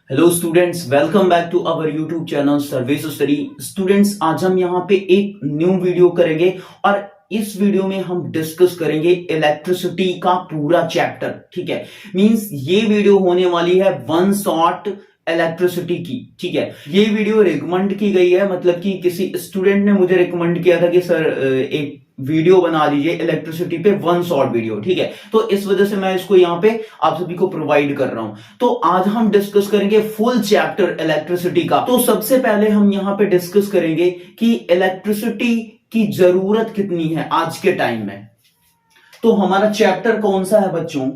Hello students, welcome back to our YouTube channel service study. Students, आज हम यहाँ पे एक न्यू वीडियो करेंगे और इस वीडियो में हम डिस्कस करेंगे इलेक्ट्रिसिटी का पूरा चैप्टर। ठीक है, मींस ये वीडियो होने वाली है वन शॉट इलेक्ट्रिसिटी की। ठीक है, ये वीडियो रिकमेंड की गई है, मतलब कि किसी स्टूडेंट ने मुझे रिकमेंड किया था कि सर एक वीडियो बना दीजिए इलेक्ट्रिसिटी पे, वन शॉट वीडियो। ठीक है, तो इस वजह से मैं इसको यहाँ पे आप सभी को प्रोवाइड कर रहा हूं। तो आज हम डिस्कस करेंगे फुल चैप्टर इलेक्ट्रिसिटी का। तो सबसे पहले हम यहाँ पे डिस्कस करेंगे कि इलेक्ट्रिसिटी की जरूरत कितनी है आज के टाइम में। तो हमारा चैप्टर कौन सा है बच्चों?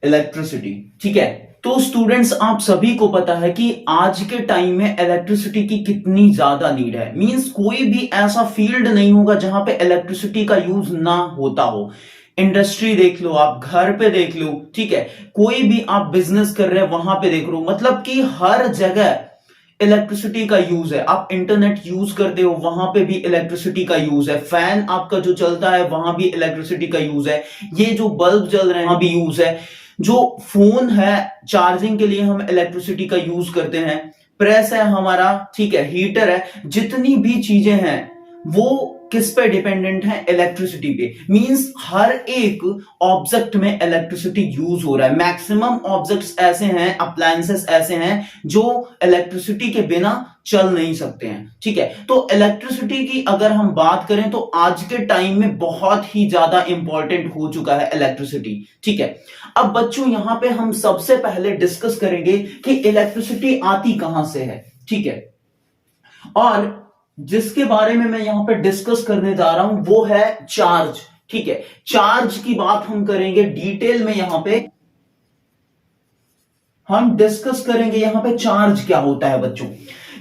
इलेक्ट्रिसिटी। ठीक है, तो स्टूडेंट्स आप सभी को पता है कि आज के टाइम में इलेक्ट्रिसिटी की कितनी ज्यादा नीड है। मींस कोई भी ऐसा फील्ड नहीं होगा जहां पे इलेक्ट्रिसिटी का यूज ना होता हो। इंडस्ट्री देख लो, आप घर पे देख लो, ठीक है, कोई भी आप बिजनेस कर रहे हैं वहां पे देख लो, मतलब कि हर जगह इलेक्ट्रिसिटी का यूज है। आप इंटरनेट यूज करते हो, वहां पे भी इलेक्ट्रिसिटी का यूज है। फैन आपका जो चलता है वहां भी इलेक्ट्रिसिटी का यूज है। ये जो बल्ब जल रहे हैं वहां भी यूज है। जो फोन है चार्जिंग के लिए हम इलेक्ट्रिसिटी का यूज करते हैं। प्रेस है हमारा, ठीक है, हीटर है, जितनी भी चीजें हैं वो किस पे डिपेंडेंट है? इलेक्ट्रिसिटी पे। मींस हर एक ऑब्जेक्ट में इलेक्ट्रिसिटी यूज हो रहा है। मैक्सिमम ऑब्जेक्ट्स ऐसे हैं, अप्लायंसेस ऐसे हैं जो इलेक्ट्रिसिटी के बिना चल नहीं सकते हैं। ठीक है, तो इलेक्ट्रिसिटी की अगर हम बात करें तो आज के टाइम में बहुत ही ज्यादा इंपॉर्टेंट हो चुका है इलेक्ट्रिसिटी। ठीक है, अब बच्चों यहां पे हम सबसे पहले डिस्कस करेंगे कि इलेक्ट्रिसिटी आती कहां से है। ठीक है, और जिसके बारे में मैं यहां पे डिस्कस करने जा रहा हूं वो है चार्ज। ठीक है, चार्ज की बात हम करेंगे डिटेल में। यहां पे हम डिस्कस करेंगे यहां पे चार्ज क्या होता है बच्चों।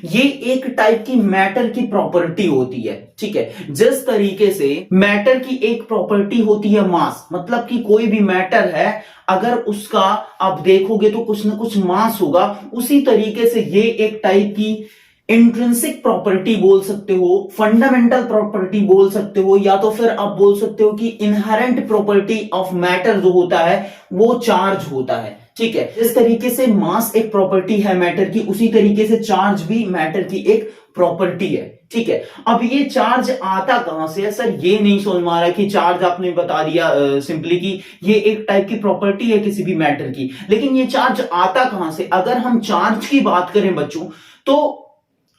ये एक टाइप की मैटर की प्रॉपर्टी होती है। ठीक है, जिस तरीके से मैटर की एक प्रॉपर्टी होती है मास, मतलब कि कोई भी मैटर है अगर उसका आप देखोगे तो कुछ ना कुछ मास होगा, उसी तरीके से ये एक टाइप की इंट्रिंसिक प्रॉपर्टी बोल सकते हो, फंडामेंटल प्रॉपर्टी बोल सकते हो, या तो फिर आप बोल सकते हो कि इनहेरेंट प्रॉपर्टी ऑफ मैटर जो होता है वो चार्ज होता है। ठीक है, जिस तरीके से मास एक प्रॉपर्टी है मैटर की, उसी तरीके से चार्ज भी मैटर की एक प्रॉपर्टी है। ठीक है, अब ये चार्ज आता कहां से है? सर ये नहीं समझ में आ रहा कि चार्ज आपने बता दिया सिंपली कि ये एक टाइप की प्रॉपर्टी है किसी भी मैटर की, लेकिन ये चार्ज आता कहां से? अगर हम चार्ज की बात करें बच्चों तो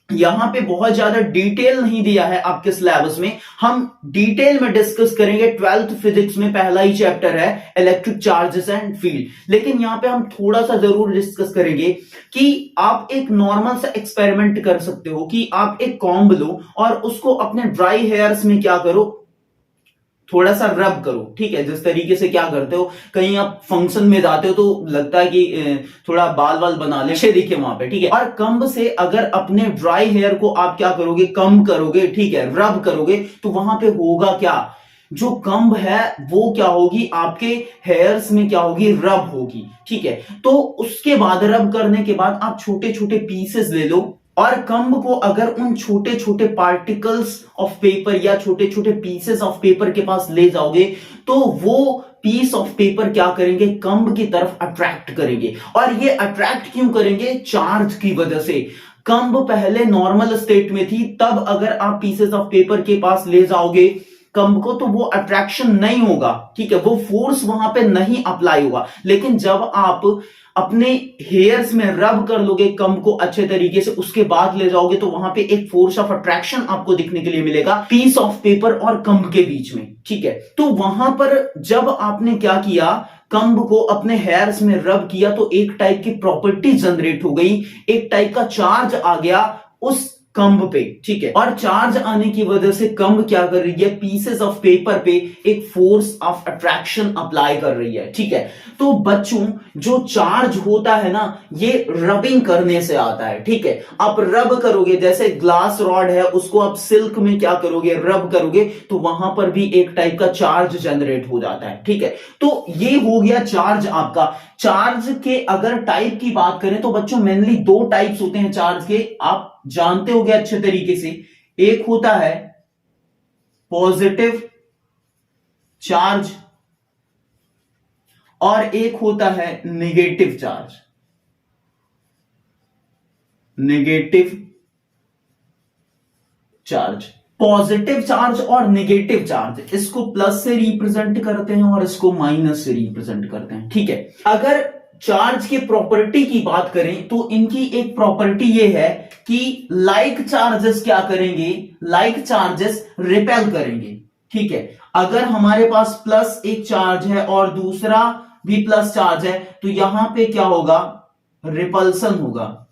यहां पे बहुत ज्यादा डिटेल नहीं दिया है आपके सिलेबस में। हम डिटेल में डिस्कस करेंगे 12th फिजिक्स में, पहला ही चैप्टर है इलेक्ट्रिक चार्जेस एंड फील्ड। लेकिन यहां पे हम थोड़ा सा जरूर डिस्कस करेंगे कि आप एक नॉर्मल सा एक्सपेरिमेंट कर सकते हो कि आप एक कॉम्ब लो और उसको अपने ड्राई हेयर्स में क्या करो, थोड़ा सा रब करो। ठीक है, जिस तरीके से क्या करते हो, कहीं आप फंक्शन में जाते हो तो लगता है कि थोड़ा बाल बाल बना ले, अच्छे दिखे वहां पे। ठीक है, और कंब से अगर अपने ड्राई हेयर को आप क्या करोगे, कम करोगे, ठीक है, रब करोगे, तो वहां पे होगा क्या? जो कंब है वो क्या होगी, आपके हेयर्स में क्या होगी, रब होगी। ठीक है, तो उसके बाद रब करने के बाद आप छोटे छोटे पीसेस ले लो और कंब को अगर उन छोटे छोटे पार्टिकल्स ऑफ पेपर या छोटे छोटे पीसेस ऑफ पेपर के पास ले जाओगे तो वो पीस ऑफ पेपर क्या करेंगे, कंब की तरफ अट्रैक्ट करेंगे। और ये अट्रैक्ट क्यों करेंगे? चार्ज की वजह से। कंब पहले नॉर्मल स्टेट में थी, तब अगर आप पीसेस ऑफ पेपर के पास ले जाओगे कंब को तो वो अट्रैक्शन नहीं होगा। ठीक है, वो फोर्स वहां पे नहीं अप्लाई होगा। लेकिन जब आप अपने हेयर्स में रब कर लोगे कंब को अच्छे तरीके से, उसके बाद ले जाओगे तो वहां पे एक फोर्स ऑफ अट्रैक्शन आपको दिखने के लिए मिलेगा पीस ऑफ पेपर और कंब के बीच में। ठीक है, तो वहां पर जब आपने क्या किया, कंब को अपने हेयर्स में रब किया तो एक टाइप की प्रॉपर्टी जनरेट हो गई, एक टाइप का चार्ज आ गया उस कंब पे। ठीक है, और चार्ज आने की वजह से कंब क्या कर रही है, पीसेस ऑफ पेपर पे एक फोर्स ऑफ अट्रैक्शन अप्लाई कर रही है। ठीक है, तो बच्चों जो चार्ज होता है ना, ये रबिंग करने से आता है। ठीक है, आप रब करोगे, जैसे ग्लास रॉड है उसको आप सिल्क में क्या करोगे, रब करोगे, तो वहां पर भी एक टाइप का चार्ज जनरेट हो जाता है। ठीक है, तो ये हो गया चार्ज आपका। चार्ज के अगर टाइप की बात करें तो बच्चों मेनली दो टाइप्स होते हैं चार्ज के, आप जानते होंगे अच्छे तरीके से। एक होता है पॉजिटिव चार्ज और एक होता है negative charge. Negative charge, positive charge और नेगेटिव चार्ज, इसको प्लस से रिप्रेजेंट करते हैं और इसको माइनस से रिप्रेजेंट करते हैं। ठीक है, अगर चार्ज की प्रॉपर्टी की बात करें तो इनकी एक प्रॉपर्टी ये है कि लाइक चार्जेस क्या करेंगे, लाइक चार्जेस रिपेल करेंगे। ठीक है, अगर हमारे पास प्लस एक चार्ज है और दूसरा भी प्लस चार्ज है तो यहां पे क्या होगा, रिपल्सन होगा।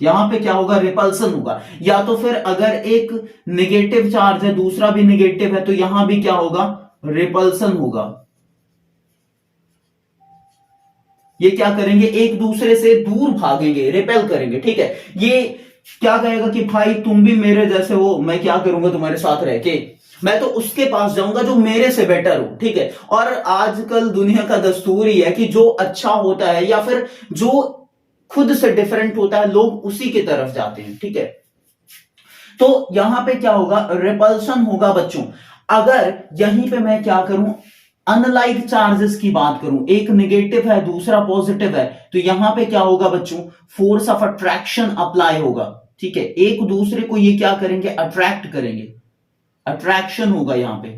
यहां पे क्या होगा, रिपल्सन होगा। या तो फिर अगर एक नेगेटिव चार्ज है दूसरा भी नेगेटिव है तो यहां भी क्या होगा, रिपल्सन होगा। ये क्या करेंगे, एक दूसरे से दूर भागेंगे, रिपेल करेंगे। ठीक है, ये क्या कहेगा कि भाई तुम भी मेरे जैसे हो, मैं क्या करूंगा तुम्हारे साथ रह के, मैं तो उसके पास जाऊंगा जो मेरे से बेटर हो। ठीक है, और आजकल दुनिया का दस्तूर ही है कि जो अच्छा होता है या फिर जो खुद से डिफरेंट होता है लोग उसी की तरफ जाते हैं। ठीक है, तो यहां पे क्या होगा, रिपल्सन होगा बच्चों। अगर यहीं पे मैं क्या करूं, अनलाइक चार्जेस की बात करूं, एक नेगेटिव है दूसरा पॉजिटिव है, तो यहां पे क्या होगा बच्चों, फोर्स ऑफ अट्रैक्शन अप्लाई होगा। ठीक है, एक दूसरे को ये क्या करेंगे, अट्रैक्ट करेंगे, अट्रैक्शन होगा यहां पे।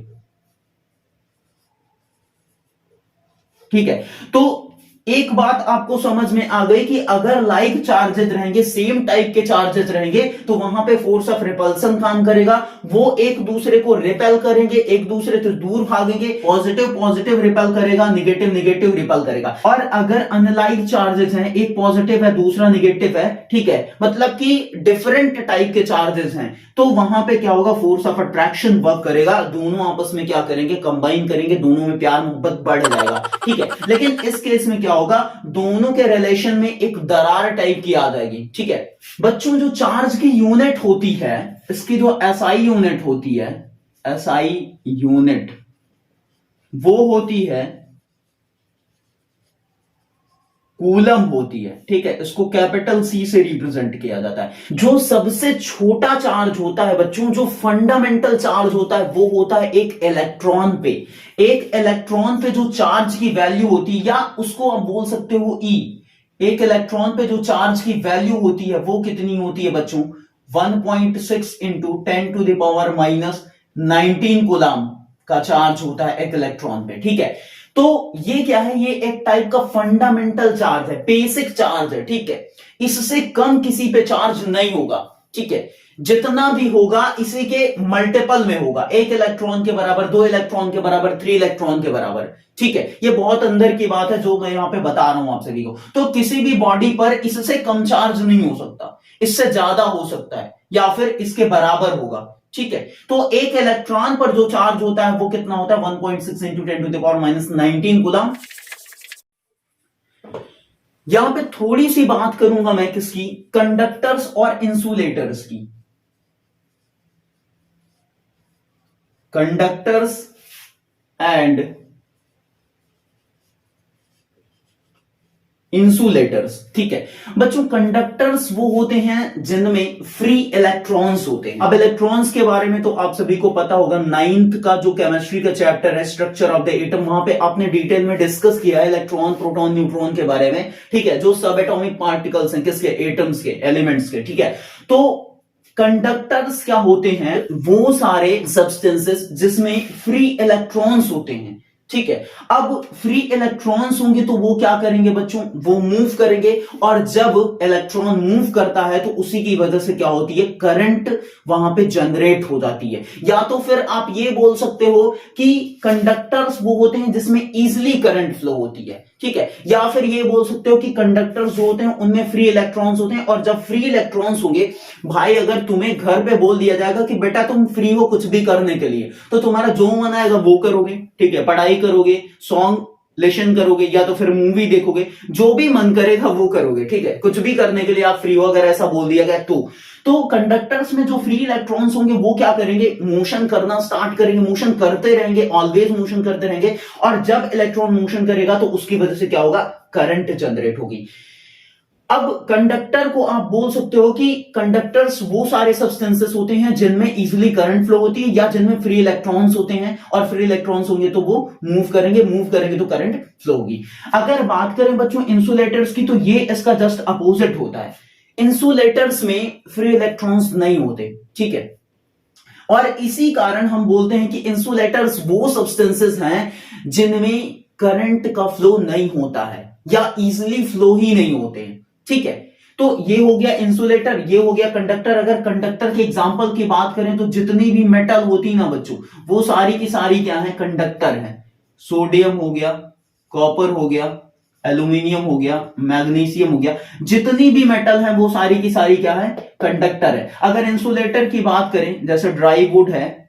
ठीक है, तो एक बात आपको समझ में आ गई कि अगर लाइक चार्जेस रहेंगे, सेम टाइप के चार्जेस रहेंगे, तो वहां पे फोर्स ऑफ रिपल्सन काम करेगा, वो एक दूसरे को रिपेल करेंगे, एक दूसरे से दूर भागेंगे। पॉजिटिव पॉजिटिव रिपेल करेगा, नेगेटिव नेगेटिव रिपेल करेगा। और अगर अनलाइक चार्जेस हैं, एक पॉजिटिव है दूसरा नेगेटिव है, ठीक है, मतलब कि डिफरेंट टाइप के चार्जेस हैं, तो वहां पे क्या होगा, फोर्स ऑफ अट्रैक्शन वर्क करेगा, दोनों आपस में क्या करेंगे, कंबाइन करेंगे, दोनों में प्यार मोहब्बत बढ़ जाएगा। ठीक है, लेकिन इस केस में क्या होगा, दोनों के रिलेशन में एक दरार टाइप की आ जाएगी। ठीक है बच्चों, जो चार्ज की यूनिट होती है, इसकी जो एसआई यूनिट होती है, एसआई यूनिट वो होती है कूलम होती है। ठीक है, इसको कैपिटल सी से रिप्रेजेंट किया जाता है। जो सबसे छोटा चार्ज होता है बच्चों, जो फंडामेंटल चार्ज होता है, वो होता है एक इलेक्ट्रॉन पे। एक इलेक्ट्रॉन पे जो चार्ज की वैल्यू होती है, या उसको आप बोल सकते हो ई, एक इलेक्ट्रॉन पे जो चार्ज की वैल्यू होती है वो कितनी होती है बच्चों, 1.6 इंटू 10⁻⁹ कूलम का चार्ज होता है एक इलेक्ट्रॉन पे। ठीक है, तो ये क्या है, ये एक टाइप का फंडामेंटल चार्ज है, बेसिक चार्ज है। ठीक है, इससे कम किसी पे चार्ज नहीं होगा। ठीक है, जितना भी होगा इसी के मल्टीपल में होगा, एक इलेक्ट्रॉन के बराबर, दो इलेक्ट्रॉन के बराबर, 3 इलेक्ट्रॉन के बराबर। ठीक है, ये बहुत अंदर की बात है जो मैं यहां पे बता रहा हूं आप सभी को। तो किसी भी बॉडी पर इससे कम चार्ज नहीं हो सकता, इससे ज्यादा हो सकता है या फिर इसके बराबर होगा। ठीक है, तो एक इलेक्ट्रॉन पर जो चार्ज होता है वो कितना होता है, 1.6 इंटू 10⁻⁹ कूलम। यहां पे थोड़ी सी बात करूंगा मैं किसकी, कंडक्टर्स और इंसुलेटर्स की। Conductors and insulators. ठीक है बच्चों, कंडक्टर्स वो होते हैं जिनमें फ्री इलेक्ट्रॉन्स होते हैं। अब इलेक्ट्रॉन्स के बारे में तो आप सभी को पता होगा, 9th का जो केमिस्ट्री का चैप्टर है, स्ट्रक्चर ऑफ द एटम, वहां पे आपने डिटेल में डिस्कस किया है इलेक्ट्रॉन, प्रोटॉन, न्यूट्रॉन के बारे में। ठीक है, जो सब एटॉमिक पार्टिकल्स हैं, किसके, एटम्स के, एलिमेंट्स के। ठीक है, तो कंडक्टर्स क्या होते हैं, वो सारे सब्सटेंसेस जिसमें फ्री इलेक्ट्रॉन्स होते हैं। ठीक है, अब फ्री इलेक्ट्रॉन्स होंगे तो वो क्या करेंगे बच्चों, वो मूव करेंगे, और जब इलेक्ट्रॉन मूव करता है तो उसी की वजह से क्या होती है, करंट वहां पे जनरेट हो जाती है। या तो फिर आप ये बोल सकते हो कि कंडक्टर्स वो होते हैं जिसमें इजीली करंट फ्लो होती है। ठीक है, या फिर ये बोल सकते हो कि कंडक्टर्स जो होते हैं उनमें फ्री इलेक्ट्रॉन्स होते हैं, और जब फ्री इलेक्ट्रॉन्स होंगे, भाई अगर तुम्हें घर पे बोल दिया जाएगा कि बेटा तुम फ्री हो कुछ भी करने के लिए, तो तुम्हारा जो मन आएगा वो करोगे। ठीक है, पढ़ाई करोगे, सॉन्ग लेशन करोगे, या तो फिर मूवी देखोगे, जो भी मन करेगा वो करोगे। ठीक है, कुछ भी करने के लिए आप फ्री हो, अगर ऐसा बोल दिया गया तो कंडक्टर्स में जो फ्री इलेक्ट्रॉन्स होंगे वो क्या करेंगे, मोशन करना स्टार्ट करेंगे, मोशन करते रहेंगे, ऑलवेज मोशन करते रहेंगे, और जब इलेक्ट्रॉन मोशन करेगा तो उसकी वजह से क्या होगा, करंट जनरेट होगी। अब कंडक्टर को आप बोल सकते हो कि कंडक्टर्स वो सारे सब्सटेंसेस होते हैं जिनमें इजीली करंट फ्लो होती है या जिनमें फ्री इलेक्ट्रॉन्स होते हैं, और फ्री इलेक्ट्रॉन्स होंगे तो वो मूव करेंगे तो करंट फ्लो होगी। अगर बात करें बच्चों इंसुलेटर्स की, तो ये इसका जस्ट अपोजिट होता है। इंसुलेटर्स में फ्री इलेक्ट्रॉन्स नहीं होते, ठीक है, और इसी कारण हम बोलते हैं कि इंसुलेटर्स वो सब्सटेंसेस हैं जिनमें करंट का फ्लो नहीं होता है या इजीली फ्लो ही नहीं होते हैं, ठीक है। तो ये हो गया इंसुलेटर, ये हो गया कंडक्टर। अगर कंडक्टर के एग्जांपल की बात करें तो जितनी भी मेटल होती ना बच्चों, वो सारी की सारी क्या है, कंडक्टर है। सोडियम हो गया, कॉपर हो गया, एल्यूमिनियम हो गया, मैग्नीशियम हो गया, जितनी भी मेटल है वो सारी की सारी क्या है, कंडक्टर है। अगर इंसुलेटर की बात करें, जैसे ड्राई वुड है,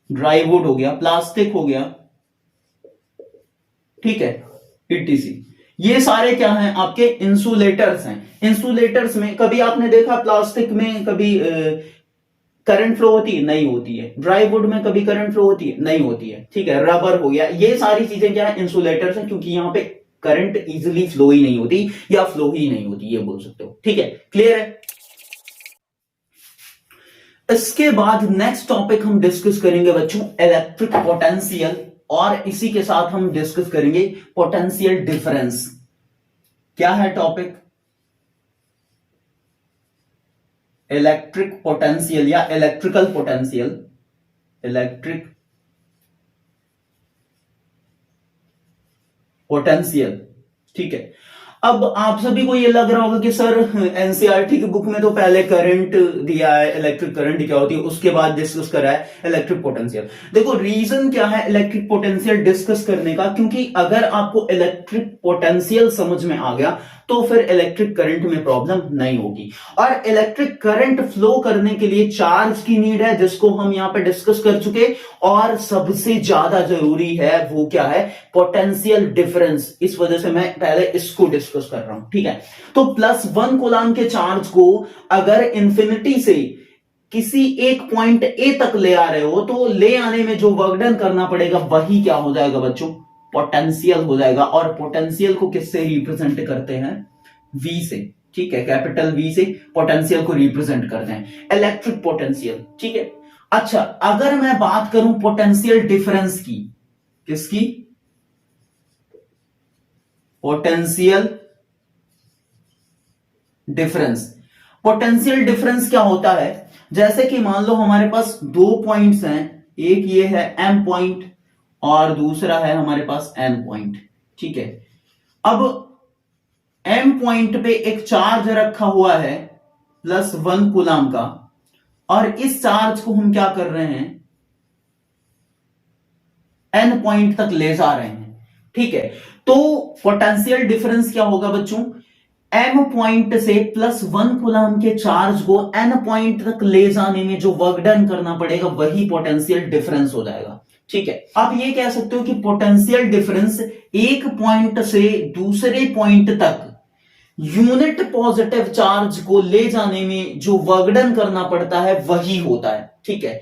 ड्राई वुड हो गया, प्लास्टिक हो गया, ठीक है, ईटीसी, ये सारे क्या हैं, आपके इंसुलेटर्स हैं। इंसुलेटर्स में कभी आपने देखा प्लास्टिक में कभी करंट फ्लो होती है, नहीं होती है। ड्राई वुड में कभी करंट फ्लो होती है, नहीं होती है, ठीक है। रबर हो गया, ये सारी चीजें क्या है, इंसुलेटर्स हैं, क्योंकि यहां पे करंट इजीली फ्लो ही नहीं होती या फ्लो ही नहीं होती, ये बोल सकते हो, ठीक है, क्लियर है। इसके बाद नेक्स्ट टॉपिक हम डिस्कस करेंगे बच्चों इलेक्ट्रिक पोटेंशियल, और इसी के साथ हम डिस्कस करेंगे पोटेंशियल डिफरेंस। क्या है टॉपिक, इलेक्ट्रिक पोटेंशियल या इलेक्ट्रिकल पोटेंशियल, इलेक्ट्रिक पोटेंशियल, ठीक है। अब आप सभी को ये लग रहा होगा कि सर एनसीईआरटी की बुक में तो पहले करंट दिया है, इलेक्ट्रिक करंट क्या होती है, उसके बाद डिस्कस करा है इलेक्ट्रिक पोटेंशियल। देखो रीजन क्या है इलेक्ट्रिक पोटेंशियल डिस्कस करने का, क्योंकि अगर आपको इलेक्ट्रिक पोटेंशियल समझ में आ गया तो फिर इलेक्ट्रिक करंट में प्रॉब्लम नहीं होगी। और इलेक्ट्रिक करंट फ्लो करने के लिए चार्ज की नीड है, जिसको हम यहां पे डिस्कस कर चुके, और सबसे ज्यादा जरूरी है वो क्या है, पोटेंशियल डिफरेंस। इस वजह से मैं पहले इसको डिस्कस कर रहा हूं, ठीक है। तो +1 कूलाम के चार्ज को अगर इंफिनिटी से किसी एक पॉइंट ए तक ले आ रहे हो, तो ले आने में जो वर्क डन करना पड़ेगा वही क्या हो जाएगा बच्चों, पोटेंशियल हो जाएगा। और पोटेंशियल को किससे रिप्रेजेंट करते हैं, वी से, ठीक है, कैपिटल वी से पोटेंशियल को रिप्रेजेंट करते हैं, इलेक्ट्रिक पोटेंशियल, ठीक है। अच्छा, अगर मैं बात करूं पोटेंशियल डिफरेंस की, किसकी, पोटेंशियल डिफरेंस। पोटेंशियल डिफरेंस क्या होता है, जैसे कि मान लो हमारे पास दो पॉइंट्स हैं, एक ये है एम पॉइंट और दूसरा है हमारे पास एन पॉइंट, ठीक है। अब एम पॉइंट पे एक चार्ज रखा हुआ है +1 कूलाम का, और इस चार्ज को हम क्या कर रहे हैं, एन पॉइंट तक ले जा रहे हैं, ठीक है। तो पोटेंशियल डिफरेंस क्या होगा बच्चों, एम पॉइंट से +1 कूलाम के चार्ज को एन पॉइंट तक ले जाने में जो वर्क डन करना पड़ेगा वही पोटेंशियल डिफरेंस हो जाएगा, ठीक है। आप ये कह सकते हो कि पोटेंशियल डिफरेंस एक पॉइंट से दूसरे पॉइंट तक यूनिट पॉजिटिव चार्ज को ले जाने में जो वर्क डन करना पड़ता है वही होता है, ठीक है।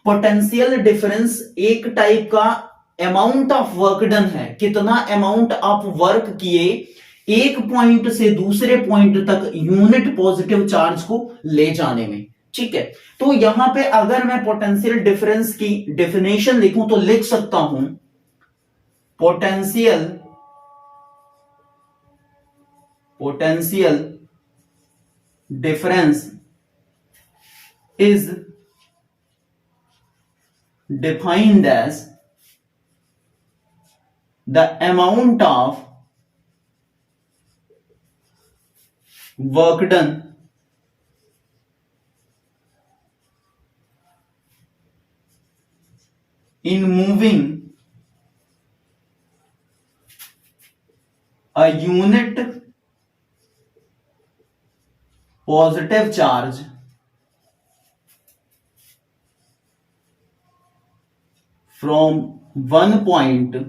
पोटेंशियल डिफरेंस एक टाइप का अमाउंट ऑफ वर्क डन है, कितना अमाउंट आप वर्क किए एक पॉइंट से दूसरे पॉइंट तक यूनिट पॉजिटिव चार्ज को ले जाने में, ठीक है। तो यहां पे अगर मैं पोटेंशियल डिफरेंस की डेफिनेशन लिखूं तो लिख सकता हूं, potential difference is defined as the amount of work done in moving a unit positive charge from one point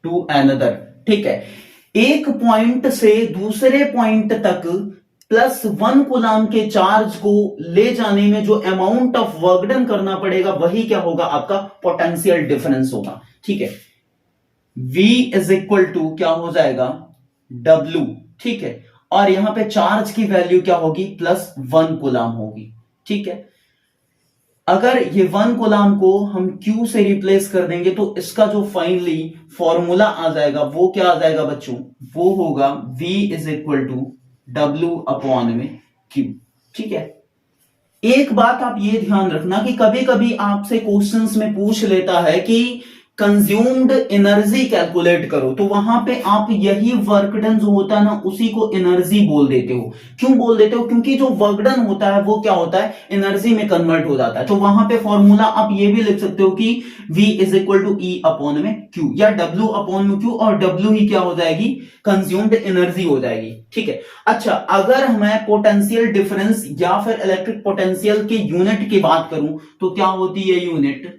to another, ठीक है। एक पॉइंट से दूसरे पॉइंट तक +1 कूलाम के चार्ज को ले जाने में जो अमाउंट ऑफ वर्क डन करना पड़ेगा वही क्या होगा, आपका पोटेंशियल डिफरेंस होगा। ठीक है, V इज इक्वल टू क्या हो जाएगा, W। ठीक है, और यहां पे चार्ज की वैल्यू क्या होगी, +1 कूलाम होगी। ठीक है, अगर ये 1 कूलाम को हम Q से रिप्लेस कर देंगे तो इसका जो फाइनली फॉर्मूला आ जाएगा वो क्या आ जाएगा बच्चों, वो होगा V is equal to W/Q। ठीक है, एक बात आप ये ध्यान रखना कि कभी कभी आपसे क्वेश्चंस में पूछ लेता है कि कंज्यूम्ड एनर्जी कैलकुलेट करो, तो वहां पे आप यही वर्क डन जो होता है ना उसी को एनर्जी बोल देते हो। क्यों बोल देते हो, क्योंकि जो वर्क डन होता है वो क्या होता है, एनर्जी में कन्वर्ट हो जाता है। तो वहां पे फॉर्मूला आप ये भी लिख सकते हो कि V is equal to E/Q या W/Q, और W ही क्या हो जाएगी, कंज्यूम्ड एनर्जी हो जाएगी। ठीक है, अच्छा अगर हमें पोटेंशियल डिफरेंस या फिर इलेक्ट्रिक पोटेंशियल के यूनिट की बात करूं तो क्या होती है, यूनिट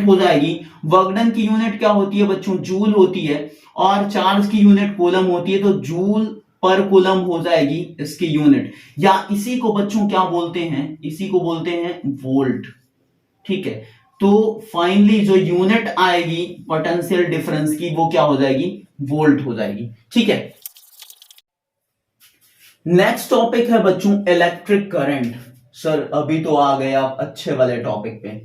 हो जाएगी। वर्कडन की यूनिट क्या होती है बच्चों, जूल होती है, और चार्ज की यूनिट कूलम होती है, तो जूल पर कूलम हो जाएगी इसकी यूनिट, या इसी को बच्चों क्या बोलते हैं, इसी को बोलते हैं वोल्ट। ठीक है, तो फाइनली जो यूनिट आएगी पोटेंशियल डिफरेंस की वो क्या हो जाएगी, वोल्ट हो जाएगी। ठीक है, नेक्स्ट टॉपिक है बच्चों इलेक्ट्रिक करंट। सर अभी तो आ गए आप अच्छे वाले टॉपिक पे,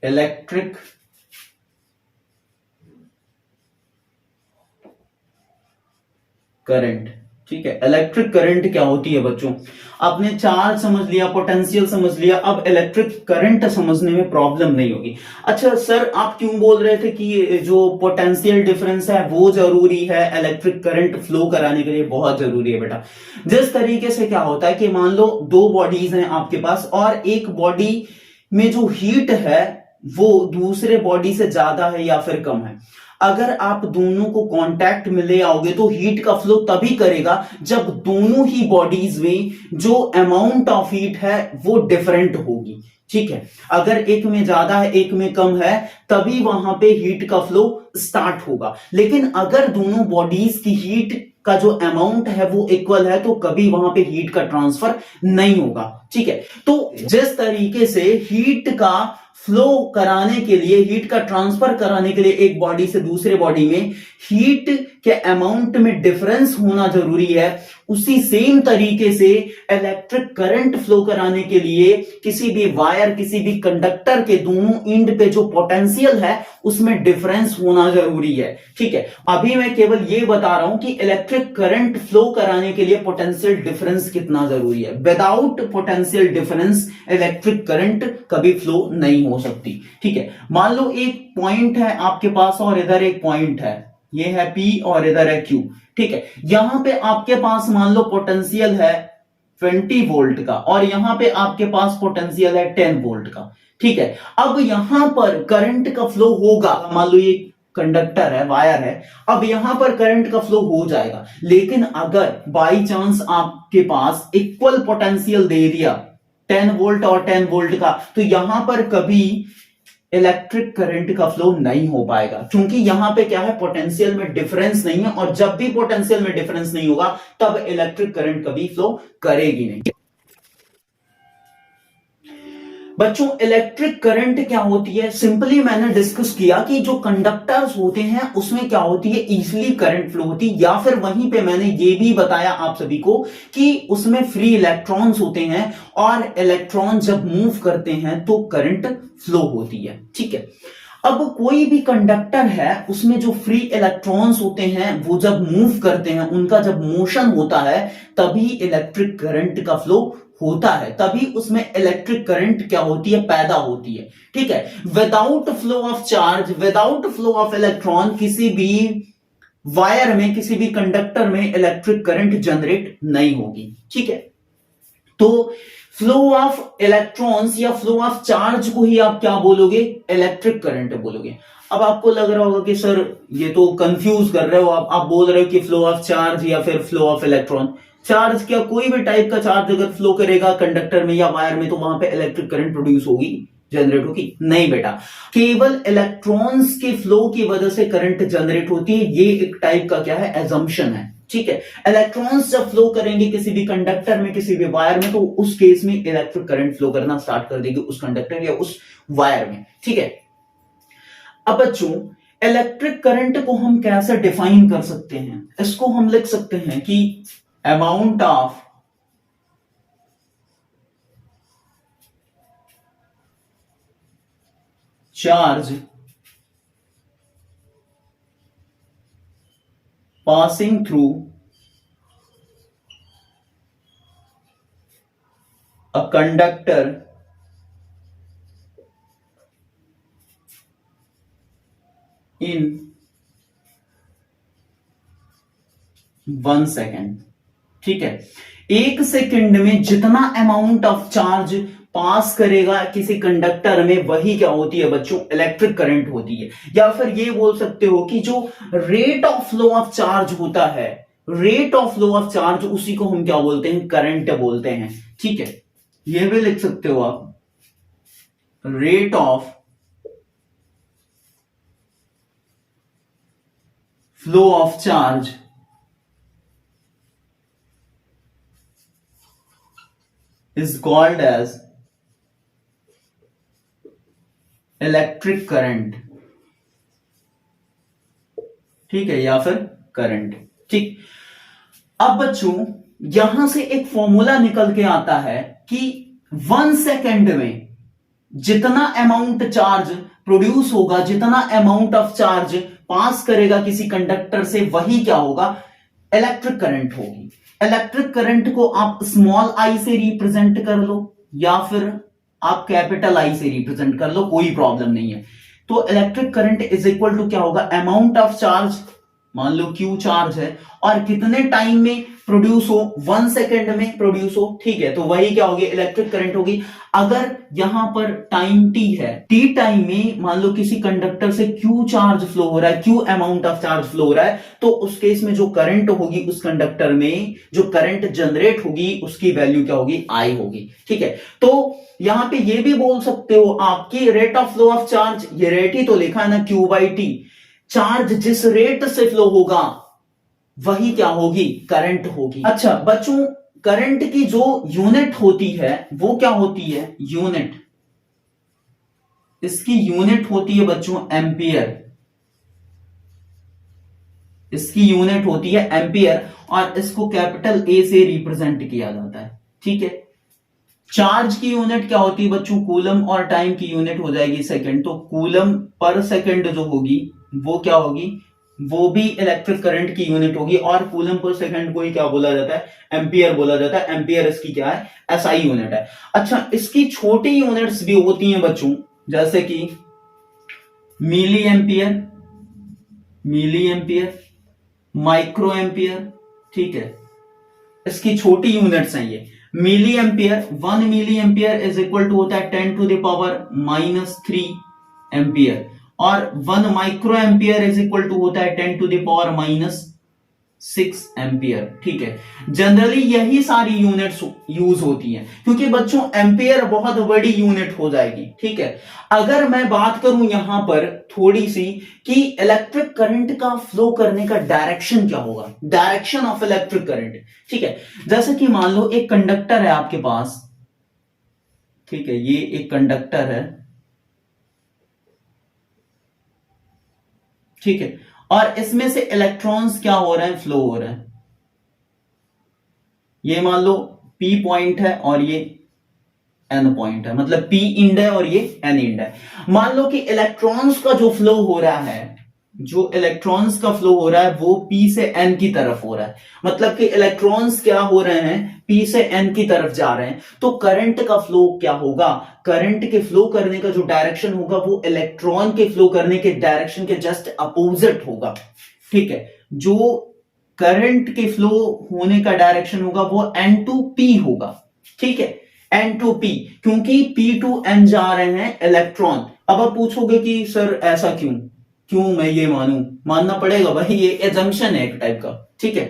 इलेक्ट्रिक करंट। ठीक है, इलेक्ट्रिक करंट क्या होती है बच्चों, आपने चार्ज समझ लिया, पोटेंशियल समझ लिया, अब इलेक्ट्रिक करंट समझने में प्रॉब्लम नहीं होगी। अच्छा सर आप क्यों बोल रहे थे कि जो पोटेंशियल डिफरेंस है वो जरूरी है इलेक्ट्रिक करंट फ्लो कराने के लिए, बहुत जरूरी है बेटा। जिस तरीके से क्या होता है कि मान लो दो बॉडीज हैं आपके पास, और एक बॉडी में जो हीट है वो दूसरे बॉडी से ज्यादा है या फिर कम है। अगर आप दोनों को कांटेक्ट में ले आओगे तो हीट का फ्लो तभी करेगा जब दोनों ही बॉडीज में जो अमाउंट ऑफ हीट है वो डिफरेंट होगी। ठीक है, अगर एक में ज्यादा है एक में कम है तभी वहां पे हीट का फ्लो स्टार्ट होगा। लेकिन अगर दोनों बॉडीज की हीट का जो अमाउंट है वो इक्वल है तो कभी वहां पे हीट का ट्रांसफर नहीं होगा। ठीक है, तो जिस तरीके से हीट का फ्लो कराने के लिए, हीट का ट्रांसफर कराने के लिए एक बॉडी से दूसरे बॉडी में हीट के अमाउंट में डिफरेंस होना जरूरी है, उसी सेम तरीके से इलेक्ट्रिक करंट फ्लो कराने के लिए किसी भी वायर, किसी भी कंडक्टर के दोनों एंड पे जो पोटेंशियल है उसमें डिफरेंस होना जरूरी है। ठीक है, अभी मैं केवल ये बता रहा हूं कि इलेक्ट्रिक करंट फ्लो कराने के लिए पोटेंशियल डिफरेंस कितना जरूरी है। Without potential difference electric current कभी फ्लो नहीं हो सकती। ठीक है, मान लो एक पॉइंट है आपके पास और इधर एक पॉइंट है, ये है P और इधर है Q। ठीक है, यहां पे आपके पास मान लो पोटेंशियल है 20 वोल्ट का और यहां पे आपके पास पोटेंशियल है 10 वोल्ट का। ठीक है, अब यहां पर करंट का फ्लो होगा, मान लो ये कंडक्टर है, वायर है, अब यहां पर करंट का फ्लो हो जाएगा। लेकिन अगर बाई चांस आपके पास इक्वल पोटेंशियल दे दिया 10 वोल्ट और 10 वोल्ट का, तो यहां पर कभी इलेक्ट्रिक करंट का फ्लो नहीं हो पाएगा, क्योंकि यहां पे क्या है, पोटेंशियल में डिफरेंस नहीं है, और जब भी पोटेंशियल में डिफरेंस नहीं होगा तब इलेक्ट्रिक करंट कभी फ्लो करेगी नहीं। बच्चों इलेक्ट्रिक करंट क्या होती है, सिंपली मैंने डिस्कस किया कि जो कंडक्टर्स होते हैं उसमें क्या होती है, इजीली करंट फ्लो होती है, या फिर वहीं पे मैंने ये भी बताया आप सभी को कि उसमें फ्री इलेक्ट्रॉन्स होते हैं और इलेक्ट्रॉन जब मूव करते हैं तो करंट फ्लो होती है। ठीक है, अब कोई भी कंडक्टर है उसमें जो फ्री इलेक्ट्रॉन्स होते हैं वो जब मूव करते हैं, उनका जब मोशन होता है तभी इलेक्ट्रिक करंट का फ्लो होता है, तभी उसमें इलेक्ट्रिक करंट क्या होती है, पैदा होती है। ठीक है, without flow of charge, without flow of electron किसी भी वायर में, किसी भी कंडक्टर में इलेक्ट्रिक करंट जनरेट नहीं होगी। ठीक है, तो फ्लो ऑफ इलेक्ट्रॉन्स या फ्लो ऑफ चार्ज को ही आप क्या बोलोगे, इलेक्ट्रिक करंट बोलोगे। अब आपको लग रहा होगा कि सर ये तो कंफ्यूज कर रहे हो आप बोल रहे हो कि फ्लो ऑफ चार्ज या फिर फ्लो ऑफ इलेक्ट्रॉन। चार्ज क्या, कोई भी टाइप का चार्ज अगर फ्लो करेगा कंडक्टर में या वायर में तो वहां पे इलेक्ट्रिक करंट प्रोड्यूस होगी? जनरेट होगी? नहीं बेटा, केवल इलेक्ट्रॉन्स के फ्लो की वजह से करंट जनरेट होती है। ये एक टाइप का क्या है, एजम्पशन है। ठीक है, इलेक्ट्रॉन्स जब फ्लो करेंगे किसी भी कंडक्टर में, किसी भी वायर में, तो उस केस में इलेक्ट्रिक करंट फ्लो करना स्टार्ट कर देगी उस कंडक्टर या उस वायर में। ठीक है, अब बच्चों इलेक्ट्रिक करंट को हम कैसे डिफाइन कर सकते हैं? इसको हम लिख सकते हैं कि amount of charge passing through a conductor in 1 second. ठीक है, 1 सेकेंड में जितना अमाउंट ऑफ चार्ज पास करेगा किसी कंडक्टर में, वही क्या होती है बच्चों, इलेक्ट्रिक करंट होती है। या फिर ये बोल सकते हो कि जो rate of flow of charge होता है, rate of flow of charge, उसी को हम क्या बोलते हैं, करंट बोलते हैं। ठीक है, ये भी लिख सकते हो आप, rate of flow of charge is called as electric current. ठीक है, या फिर करंट। ठीक, अब बच्चों यहां से एक फॉर्मूला निकल के आता है कि 1 सेकेंड में जितना अमाउंट चार्ज प्रोड्यूस होगा, जितना अमाउंट ऑफ चार्ज पास करेगा किसी कंडक्टर से, वही क्या होगा, इलेक्ट्रिक करंट होगी। इलेक्ट्रिक करंट को आप स्मॉल आई से रिप्रेजेंट कर लो या फिर आप कैपिटल आई से रिप्रेजेंट कर लो, कोई प्रॉब्लम नहीं है। तो electric current is equal to क्या होगा, अमाउंट ऑफ चार्ज, मान लो क्यू चार्ज है, और कितने टाइम में प्रोड्यूस हो, 1 सेकेंड में प्रोड्यूस हो। ठीक है, तो वही क्या होगी, इलेक्ट्रिक करंट होगी। अगर यहां पर टाइम टी है, टी टाइम में मान लो किसी कंडक्टर से क्यू चार्ज फ्लो हो रहा है, Q amount of charge flow हो रहा है, तो उस केस में जो करंट होगी उस कंडक्टर में, जो करंट जनरेट होगी, उसकी वैल्यू क्या होगी, आई होगी। ठीक है, तो यहां पे ये भी बोल सकते हो आपकी rate of flow of charge, ये रेट ही तो लिखा है ना, क्यू बाई टी, चार्ज जिस रेट से फ्लो होगा वही क्या होगी, करंट होगी। अच्छा बच्चों, करंट की जो यूनिट होती है वो क्या होती है, यूनिट, इसकी यूनिट होती है बच्चों एम्पियर, इसकी यूनिट होती है एम्पियर, और इसको कैपिटल ए से रिप्रेजेंट किया जाता है। ठीक है, चार्ज की यूनिट क्या होती है बच्चों, कूलम, और टाइम की यूनिट हो जाएगी सेकंड, तो कूलम पर सेकंड जो होगी वो क्या होगी, वो भी इलेक्ट्रिक करंट की यूनिट होगी, और कूलम पर सेकंड को ही क्या बोला जाता है, एम्पियर बोला जाता है। एम्पियर इसकी क्या है, एसआई यूनिट है। अच्छा, इसकी छोटी यूनिट्स भी होती हैं बच्चों, जैसे कि milli ampere, milli ampere, micro ampere. ठीक है, इसकी छोटी यूनिट्स हैं ये। Milli ampere, 1 milli ampere is equal to होता है 10 टू द पावर -3 एम्पियर, और 1 micro ampere is equal to होता है 10 टू द पावर -6 एम्पियर। ठीक है, जनरली यही सारी यूनिट्स यूज होती हैं, क्योंकि बच्चों एम्पियर बहुत बड़ी यूनिट हो जाएगी। ठीक है, अगर मैं बात करूं यहां पर थोड़ी सी कि इलेक्ट्रिक करंट का फ्लो करने का डायरेक्शन क्या होगा, डायरेक्शन ऑफ इलेक्ट्रिक करंट। ठीक है, जैसे कि मान लो एक कंडक्टर है आपके पास, ठीक है, ये एक कंडक्टर है, ठीक है, और इसमें से इलेक्ट्रॉन्स क्या हो रहे हैं, फ्लो हो रहे हैं। ये मान लो P पॉइंट है और ये N पॉइंट है, मतलब P इंड है और ये N इंड है। मान लो कि इलेक्ट्रॉन्स का जो फ्लो हो रहा है, जो इलेक्ट्रॉन्स का फ्लो हो रहा है वो P से N की तरफ हो रहा है, मतलब कि इलेक्ट्रॉन्स क्या हो रहे हैं, P से N की तरफ जा रहे हैं। तो करंट का फ्लो क्या होगा, करंट के फ्लो करने का जो डायरेक्शन होगा वो इलेक्ट्रॉन के फ्लो करने के डायरेक्शन के जस्ट अपोजिट होगा। ठीक है, जो करंट के फ्लो होने का डायरेक्शन होगा वो N to P होगा। ठीक है, N to P, क्योंकि P to N जा रहे हैं इलेक्ट्रॉन। अब आप पूछोगे कि सर ऐसा क्यों, क्यों मैं ये मानूं, मानना पड़ेगा भाई, ये एजम्पशन है एक टाइप का। ठीक है,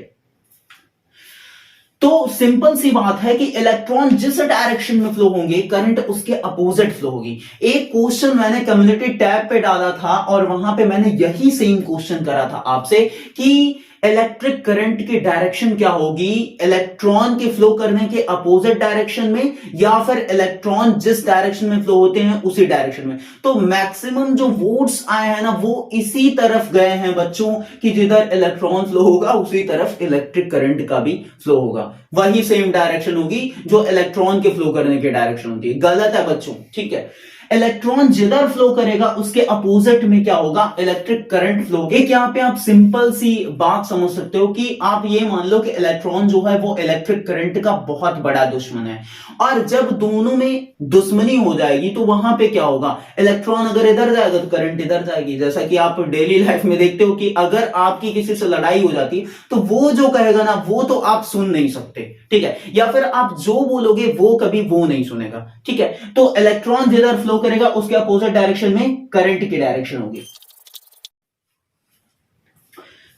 तो सिंपल सी बात है कि इलेक्ट्रॉन जिस डायरेक्शन में फ्लो होंगे करंट उसके अपोजिट फ्लो होगी। एक क्वेश्चन मैंने कम्युनिटी टैब पे डाला था और वहां पे मैंने यही सेम क्वेश्चन करा था आपसे कि इलेक्ट्रिक करंट की डायरेक्शन क्या होगी, इलेक्ट्रॉन के फ्लो करने के अपोजिट डायरेक्शन में या फिर इलेक्ट्रॉन जिस डायरेक्शन में फ्लो होते हैं उसी डायरेक्शन में। तो मैक्सिमम जो वोट्स आए हैं ना वो इसी तरफ गए हैं बच्चों कि जिधर इलेक्ट्रॉन फ्लो होगा उसी तरफ इलेक्ट्रिक करंट का भी फ्लो होगा, वही सेम डायरेक्शन होगी जो इलेक्ट्रॉन के फ्लो करने की डायरेक्शन होती है। गलत है बच्चों, ठीक है। इलेक्ट्रॉन जिधर फ्लो करेगा उसके अपोजिट में क्या होगा, इलेक्ट्रिक करंट फ्लो। एक यहां पे आप सिंपल सी बात समझ सकते हो कि आप ये मान लो कि इलेक्ट्रॉन जो है वो इलेक्ट्रिक करंट का बहुत बड़ा दुश्मन है, और जब दोनों में दुश्मनी हो जाएगी तो वहां पे क्या होगा, इलेक्ट्रॉन अगर इधर जाएगा तो करंट इधर जाएगी। जैसा कि आप डेली लाइफ में देखते हो कि अगर आपकी किसी से लड़ाई हो जाती तो वो जो कहेगा ना वो तो आप सुन नहीं सकते, ठीक है, या फिर आप जो बोलोगे वो कभी वो नहीं सुनेगा, ठीक है। तो इलेक्ट्रॉन जिधर फ्लो करेगा उसके अपोजिट डायरेक्शन में करंट की डायरेक्शन होगी।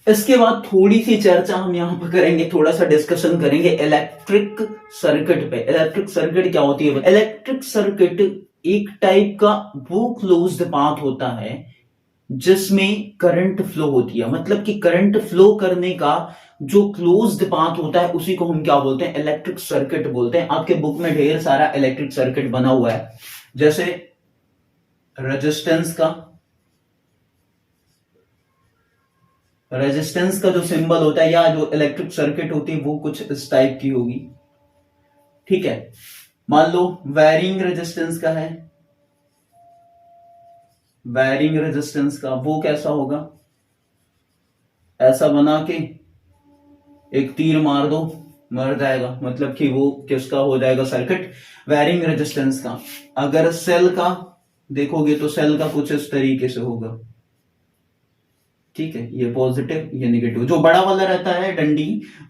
इसके बाद थोड़ी सी चर्चा हम यहां पर करेंगे, थोड़ा सा डिस्कशन करेंगे इलेक्ट्रिक सर्किट पे। इलेक्ट्रिक सर्किट क्या होती है? इलेक्ट्रिक सर्किट एक टाइप का वो क्लोज्ड पाथ होता है जिसमें करंट फ्लो होती है, मतलब कि करंट फ्लो करने का जो क्लोज्ड पाथ होता है उसी को हम क्या बोलते हैं, इलेक्ट्रिक सर्किट बोलते हैं। आपके बुक में ढेर सारा इलेक्ट्रिक सर्किट बना हुआ है, जैसे रेजिस्टेंस का जो सिंबल होता है या जो इलेक्ट्रिक सर्किट होती है वो कुछ इस टाइप की होगी, ठीक है। मान लो वैरिंग रेजिस्टेंस का है, वैरिंग रेजिस्टेंस का वो कैसा होगा, ऐसा बना के एक तीर मार दो मर जाएगा, मतलब कि वो किसका हो जाएगा, सर्किट वैरिंग रेजिस्टेंस का। अगर सेल का देखोगे तो सेल का कुछ इस तरीके से होगा, ठीक है, ये पॉजिटिव ये नेगेटिव। जो बड़ा वाला रहता है डंडी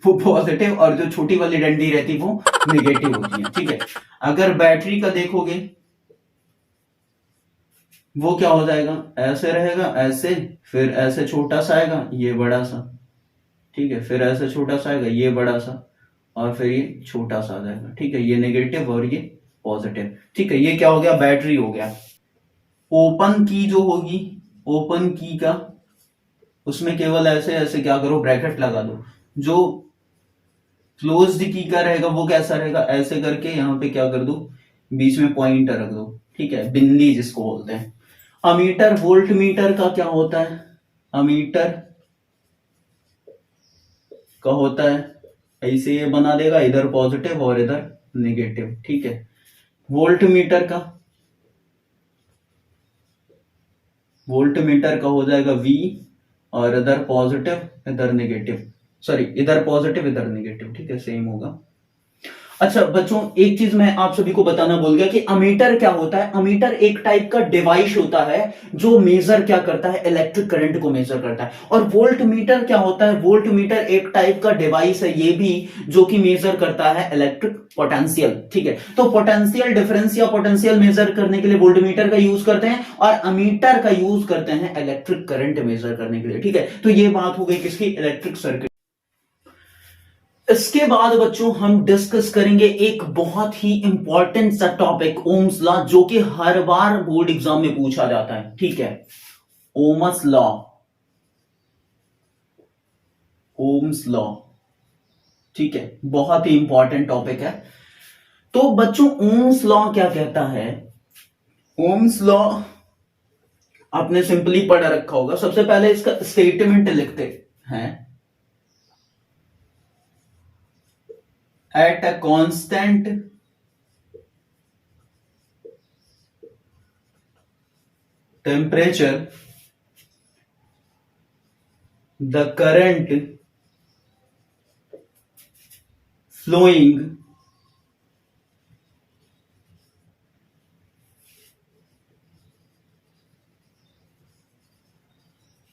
वो पॉजिटिव और जो छोटी वाली डंडी रहती वो नेगेटिव होती है, ठीक है। अगर बैटरी का देखोगे वो क्या हो जाएगा, ऐसे रहेगा, ऐसे, फिर ऐसे छोटा सा आएगा ये बड़ा सा, ठीक है, फिर ऐसे छोटा सा आएगा ये बड़ा सा, और फिर ये छोटा सा आ जाएगा, ठीक है, ये नेगेटिव और ये पॉजिटिव, ठीक है। ये क्या हो गया, बैटरी हो गया। ओपन की जो होगी, ओपन की का उसमें केवल ऐसे ऐसे क्या करो, ब्रैकेट लगा दो। जो क्लोज्ड की का रहेगा वो कैसा रहेगा, ऐसे करके यहां पे क्या कर दो, बीच में पॉइंट रख दो, ठीक है, बिंदी जिसको बोलते हैं। अमीटर वोल्ट मीटर का क्या होता है, अमीटर का होता है ऐसे ये बना देगा, इधर पॉजिटिव और इधर नेगेटिव, ठीक है। वोल्ट मीटर का, वोल्ट मीटर का हो जाएगा V और इधर पॉजिटिव इधर नेगेटिव, सॉरी इधर पॉजिटिव इधर नेगेटिव, ठीक है, सेम होगा। अच्छा बच्चों एक चीज मैं आप सभी को बताना भूल गया कि अमीटर क्या होता है। अमीटर एक टाइप का डिवाइस होता है जो मेजर क्या करता है, इलेक्ट्रिक करंट को मेजर करता है। और वोल्ट मीटर क्या होता है, वोल्ट मीटर एक टाइप का डिवाइस है ये भी, जो कि मेजर करता है इलेक्ट्रिक पोटेंशियल, ठीक है। तो पोटेंशियल डिफरेंस या पोटेंशियल मेजर करने के लिए वोल्ट मीटर का यूज करते हैं और अमीटर का यूज करते हैं इलेक्ट्रिक करंट मेजर करने के लिए, ठीक है। तो ये बात हो गई किसकी, इलेक्ट्रिक सर्किट। इसके बाद बच्चों हम डिस्कस करेंगे एक बहुत ही इंपॉर्टेंट सा टॉपिक, ओम्स लॉ, जो कि हर बार बोर्ड एग्जाम में पूछा जाता है, ठीक है, ओम्स लॉ, ओम्स लॉ, ठीक है, बहुत ही इंपॉर्टेंट टॉपिक है। तो बच्चों ओम्स लॉ क्या कहता है, ओम्स लॉ आपने सिंपली पढ़ रखा होगा। सबसे पहले इसका स्टेटमेंट लिखते हैं, at a constant temperature the current flowing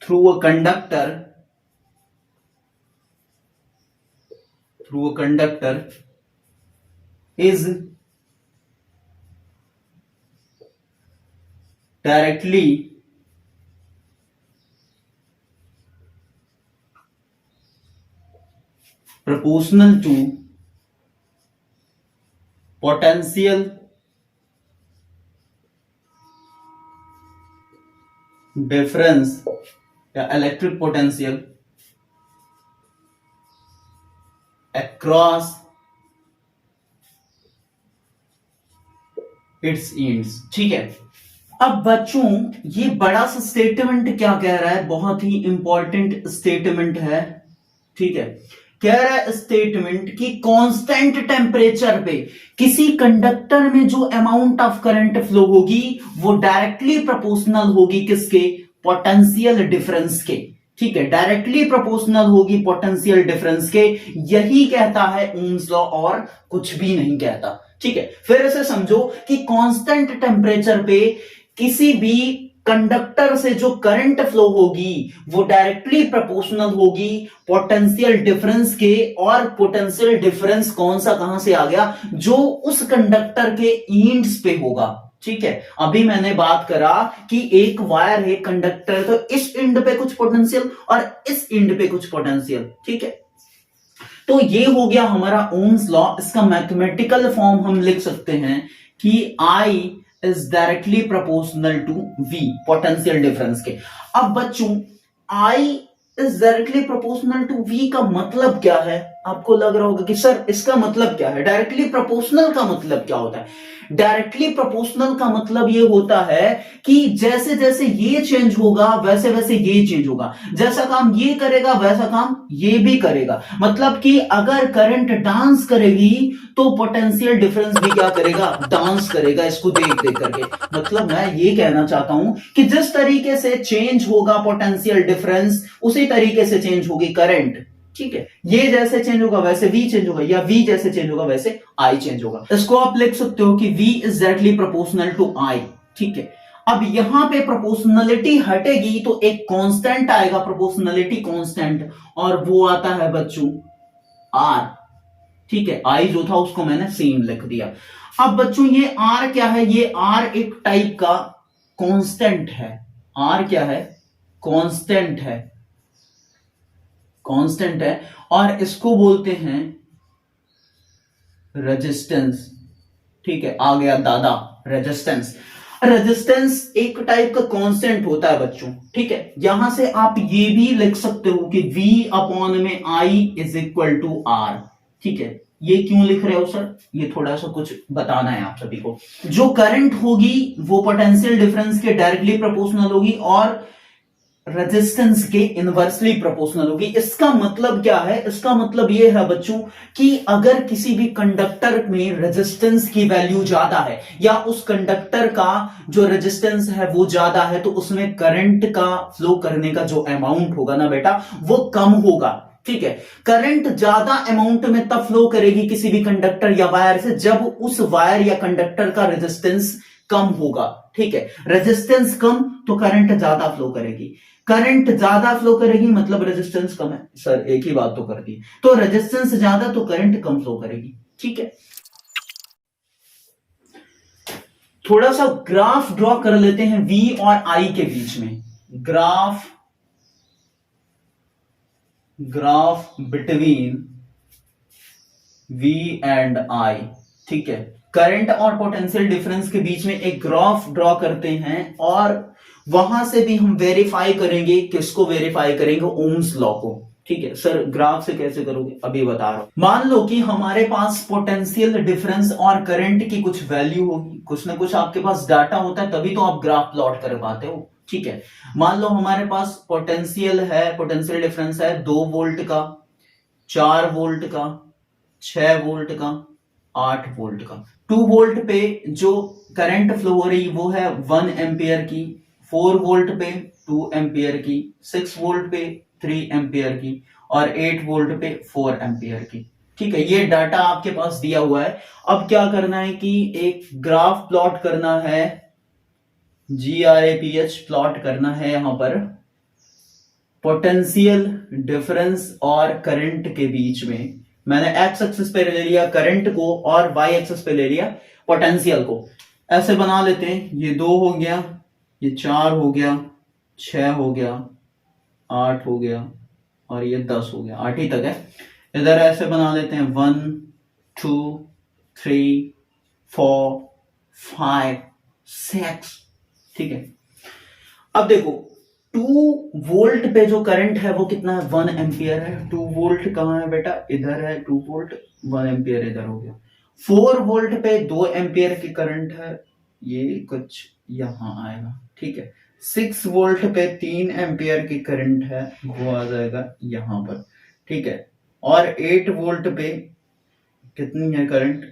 through a conductor is directly proportional to potential difference या electric potential across its ends. ठीक है, अब बच्चों ये बड़ा सा स्टेटमेंट क्या कह रहा है, बहुत ही इंपॉर्टेंट स्टेटमेंट है। ठीक है, कह रहा है स्टेटमेंट कि कांस्टेंट टेम्परेचर पे किसी कंडक्टर में जो अमाउंट ऑफ करंट फ्लो होगी वो डायरेक्टली प्रोपोर्शनल होगी किसके, पोटेंशियल डिफरेंस के। ठीक है, डायरेक्टली प्रोपोर्शनल होगी पोटेंशियल डिफरेंस के, यही कहता है ओम्स लॉ और कुछ भी नहीं कहता। ठीक है, फिर इसे समझो कि कांस्टेंट टेम्परेचर पे किसी भी कंडक्टर से जो करंट फ्लो होगी वो डायरेक्टली प्रोपोर्शनल होगी पोटेंशियल डिफरेंस के, और पोटेंशियल डिफरेंस कौन सा कहां से आ गया, जो उस कंडक्टर के एंड्स पे होगा। ठीक है, अभी मैंने बात करा कि एक वायर है कंडक्टर, तो इस एंड पे कुछ पोटेंशियल और इस एंड पे कुछ पोटेंशियल। ठीक है, तो ये हो गया हमारा ओम्स लॉ। इसका मैथमेटिकल फॉर्म हम लिख सकते हैं कि I is directly proportional to V, potential difference के। अब बच्चों I is directly proportional to V का मतलब क्या है, आपको लग रहा होगा कि सर इसका मतलब क्या है, डायरेक्टली प्रोपोर्शनल का मतलब क्या होता है। डायरेक्टली प्रोपोर्शनल का मतलब ये होता है कि जैसे जैसे ये चेंज होगा वैसे वैसे ये चेंज होगा, जैसा काम ये करेगा वैसा काम ये भी करेगा। मतलब कि अगर करंट डांस करेगी तो पोटेंशियल डिफरेंस भी क्या करेगा, डांस करेगा, इसको देख देख करके। मतलब मैं ये कहना चाहता हूं कि जिस तरीके से चेंज होगा पोटेंशियल डिफरेंस उसी तरीके से चेंज होगी करंट। ठीक है, ये जैसे चेंज होगा वैसे V चेंज होगा, या V जैसे चेंज होगा वैसे I चेंज होगा। इसको आप लिख सकते हो कि V is directly proportional to I। ठीक है, अब यहां पे प्रोपोर्शनलिटी हटेगी तो एक कांस्टेंट आएगा, प्रोपोर्शनलिटी कांस्टेंट, और वो आता है बच्चों R। ठीक है, I जो था उसको मैंने सेम लिख दिया। अब बच्चों ये R क्या है, ये R एक टाइप का कांस्टेंट है। R क्या है, कांस्टेंट है, कांस्टेंट है, और इसको बोलते हैं रेजिस्टेंस। ठीक है, आ गया दादा रेजिस्टेंस। रेजिस्टेंस एक टाइप का कांस्टेंट होता है बच्चों। ठीक है, यहां से आप ये भी लिख सकते हो कि V अपॉन में I is equal to R। ठीक है, ये क्यों लिख रहे हो सर, ये थोड़ा सा कुछ बताना है आप सभी को। जो करंट होगी वो पोटेंशियल डिफरेंस के डायरेक्टली प्रोपोर्शनल होगी और रेजिस्टेंस के इनवर्सली प्रोपोर्शनल होगी। इसका मतलब क्या है, इसका मतलब यह है बच्चों कि अगर किसी भी कंडक्टर में रेजिस्टेंस की वैल्यू ज्यादा है या उस कंडक्टर का जो रेजिस्टेंस है वो ज्यादा है तो उसमें करंट का फ्लो करने का जो अमाउंट होगा ना बेटा वो कम होगा। ठीक है, करंट ज्यादा अमाउंट में तब फ्लो करेगी किसी भी कंडक्टर या वायर से जब उस वायर या कंडक्टर का रेजिस्टेंस कम होगा। ठीक है, रेजिस्टेंस कम तो करंट ज्यादा फ्लो करेगी, करंट ज्यादा फ्लो करेगी मतलब रेजिस्टेंस कम है। सर एक ही बात तो कर दी, तो रेजिस्टेंस ज्यादा तो करंट कम फ्लो करेगी। ठीक है, थोड़ा सा ग्राफ ड्रॉ कर लेते हैं V और I के बीच में। Graph between V and I। ठीक है, करंट और पोटेंशियल डिफरेंस के बीच में एक ग्राफ ड्रॉ करते हैं और वहां से भी हम वेरीफाई करेंगे, किसको वेरीफाई करेंगे, ओम्स लॉ को। ठीक है सर, ग्राफ से कैसे करोगे अभी बता रहा हूं। मान लो कि हमारे पास पोटेंशियल डिफरेंस और करंट की कुछ वैल्यू होगी, कुछ ना कुछ आपके पास डाटा होता है तभी तो आप ग्राफ प्लॉट कर पाते हो। ठीक है, मान लो हमारे पास पोटेंशियल है, पोटेंशियल डिफरेंस है 2 वोल्ट का, 4 वोल्ट का, 6 वोल्ट का, 8 वोल्ट का। 2 वोल्ट पे जो करंट फ्लो हो रही वो है 1 एम्पियर की, 4 वोल्ट पे 2 एम्पियर की, 6 वोल्ट पे 3 एम्पियर की और 8 वोल्ट पे 4 एम्पियर की। ठीक है, ये डाटा आपके पास दिया हुआ है। अब क्या करना है कि एक ग्राफ प्लॉट करना है, GRAPH प्लॉट करना है यहां पर पोटेंशियल डिफरेंस और करंट के बीच में। मैंने एक्स एक्सिस पे ले लिया करंट को और वाई एक्सिस पे ले लिया पोटेंशियल को। ऐसे बना लेते हैं, ये 2 हो गया, ये 4 हो गया, 6 हो गया, 8 हो गया और ये 10 हो गया, 8 ही तक है। इधर ऐसे बना लेते हैं 1 2 3 4 5 6, ठीक है। अब देखो 2 वोल्ट पे जो करंट है वो कितना है, 1 एम्पियर है। 2 वोल्ट कहां है बेटा, इधर है 2 वोल्ट, 1 एम्पियर इधर हो गया। 4 वोल्ट पे 2 एम्पियर की करंट है, ये कुछ यहां आएगा, ठीक है। 6 वोल्ट पे 3 एम्पियर की करंट है, वो आ जाएगा यहां पर, ठीक है। और 8 वोल्ट पे कितनी है करंट,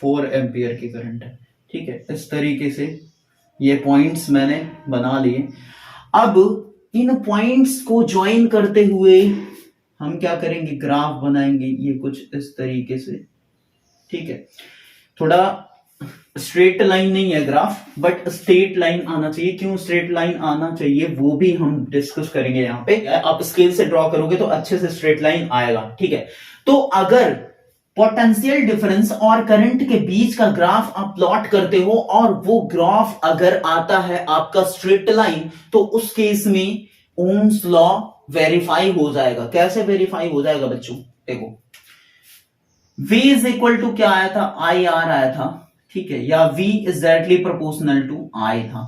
4 एम्पियर की करंट है, ठीक है। इस तरीके से ये पॉइंट्स मैंने बना लिए। अब इन पॉइंट्स को ज्वाइन करते हुए हम क्या करेंगे, ग्राफ बनाएंगे, ये कुछ इस तरीके से, ठीक है। थोड़ा स्ट्रेट लाइन नहीं है ग्राफ, बट स्ट्रेट लाइन आना चाहिए। क्यों स्ट्रेट लाइन आना चाहिए वो भी हम डिस्कस करेंगे यहाँ पे। आप स्केल से ड्रॉ करोगे तो अच्छे से स्ट्रेट लाइन आएगा, ठीक है। तो अगर पोटेंशियल डिफरेंस और करंट के बीच का ग्राफ आप प्लॉट करते हो और वो ग्राफ अगर आता है आपका स्ट्रेट लाइन, तो उस केस में ओम्स लॉ वेरीफाई हो जाएगा। कैसे वेरीफाई हो जाएगा बच्चों, देखो V इज इक्वल टू क्या आया था, आई आर आया था, ठीक है, या V is directly proportional to I था,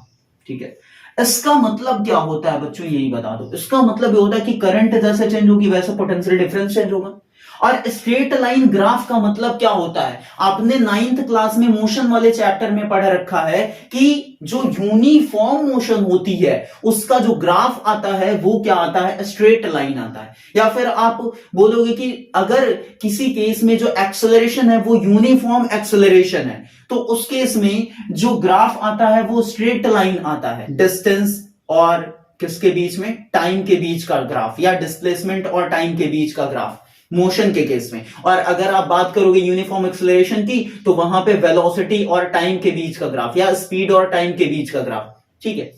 ठीक है। इसका मतलब क्या होता है बच्चों, यही बता दो। इसका मतलब ये होता है कि करंट जैसे चेंज होगी वैसे पोटेंशियल डिफरेंस चेंज होगा। और स्ट्रेट लाइन ग्राफ का मतलब क्या होता है, आपने 9th क्लास में मोशन वाले चैप्टर में पढ़ रखा है कि जो यूनिफॉर्म मोशन होती है उसका जो ग्राफ आता है वो क्या आता है, स्ट्रेट लाइन आता है। या फिर आप बोलोगे कि अगर किसी केस में जो एक्सेलरेशन है वो यूनिफॉर्म एक्सेलरेशन है, तो उस केस में जो ग्राफ आता है वो स्ट्रेट लाइन आता है। डिस्टेंस और किसके बीच में, टाइम के बीच का ग्राफ, या डिस्प्लेसमेंट और टाइम के बीच का ग्राफ मोशन के केस में। और अगर आप बात करोगे यूनिफॉर्म एक्सेलरेशन की, तो वहां पे वेलोसिटी और टाइम के बीच का ग्राफ, या स्पीड और टाइम के बीच का ग्राफ, ठीक है।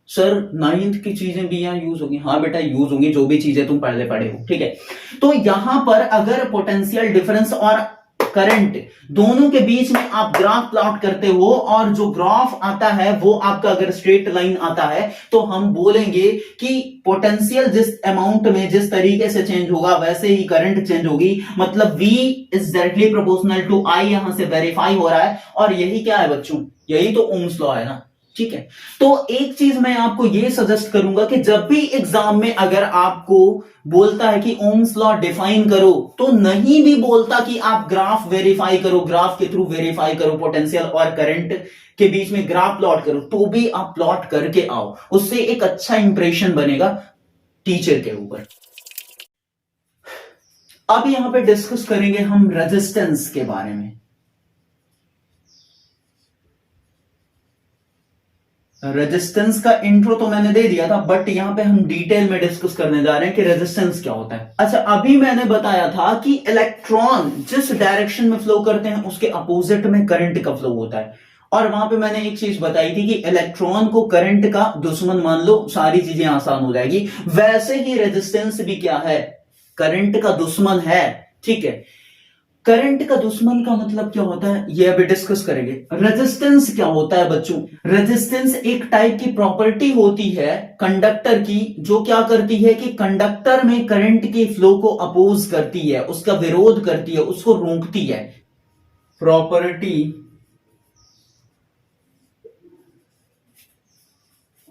सर 9th की चीजें भी यहां यूज होगी, हाँ बेटा यूज होंगी, जो भी चीजें तुम पहले पढ़े हो, ठीक है। तो यहां पर अगर पोटेंशियल डिफरेंस और करंट दोनों के बीच में आप ग्राफ प्लॉट करते हो और जो ग्राफ आता है वो आपका अगर स्ट्रेट लाइन आता है, तो हम बोलेंगे कि पोटेंशियल जिस अमाउंट में जिस तरीके से चेंज होगा वैसे ही करंट चेंज होगी। मतलब V is directly proportional to I यहां से वेरीफाई हो रहा है। और यही क्या है बच्चों, यही तो ओम्स लॉ है ना, ठीक है। तो एक चीज मैं आपको यह सजेस्ट करूंगा कि जब भी एग्जाम में अगर आपको बोलता है कि ओम्स लॉ डिफाइन करो, तो नहीं भी बोलता कि आप ग्राफ वेरीफाई करो, ग्राफ के थ्रू वेरीफाई करो, पोटेंशियल और करंट के बीच में ग्राफ प्लॉट करो, तो भी आप प्लॉट करके आओ, उससे एक अच्छा इंप्रेशन बनेगा टीचर के ऊपर। अब यहां पे डिस्कस करेंगे हम रेजिस्टेंस के बारे में। रेजिस्टेंस का इंट्रो तो मैंने दे दिया था, बट यहां पे हम डिटेल में डिस्कस करने जा रहे हैं कि रेजिस्टेंस क्या होता है। अच्छा, अभी मैंने बताया था कि इलेक्ट्रॉन जिस डायरेक्शन में फ्लो करते हैं उसके अपोजिट में करंट का फ्लो होता है। और वहां पे मैंने एक चीज बताई थी कि इलेक्ट्रॉन को करंट का दुश्मन मान लो, सारी चीजें आसान हो जाएगी। वैसे ही रेजिस्टेंस भी क्या है, करंट का दुश्मन है, ठीक है। करंट का दुश्मन का मतलब क्या होता है ये अभी डिस्कस करेंगे। रेजिस्टेंस क्या होता है बच्चों, रेजिस्टेंस एक टाइप की प्रॉपर्टी होती है कंडक्टर की, जो क्या करती है कि कंडक्टर में करंट के फ्लो को अपोज करती है, उसका विरोध करती है, उसको रोकती है। Property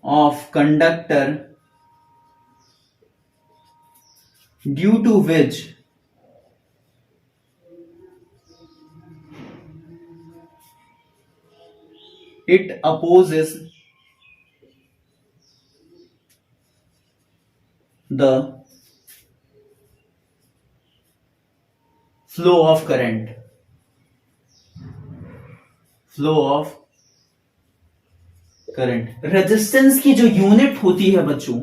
of conductor due to which it opposes the flow of current, flow of current. Resistance की जो यूनिट होती है बच्चों,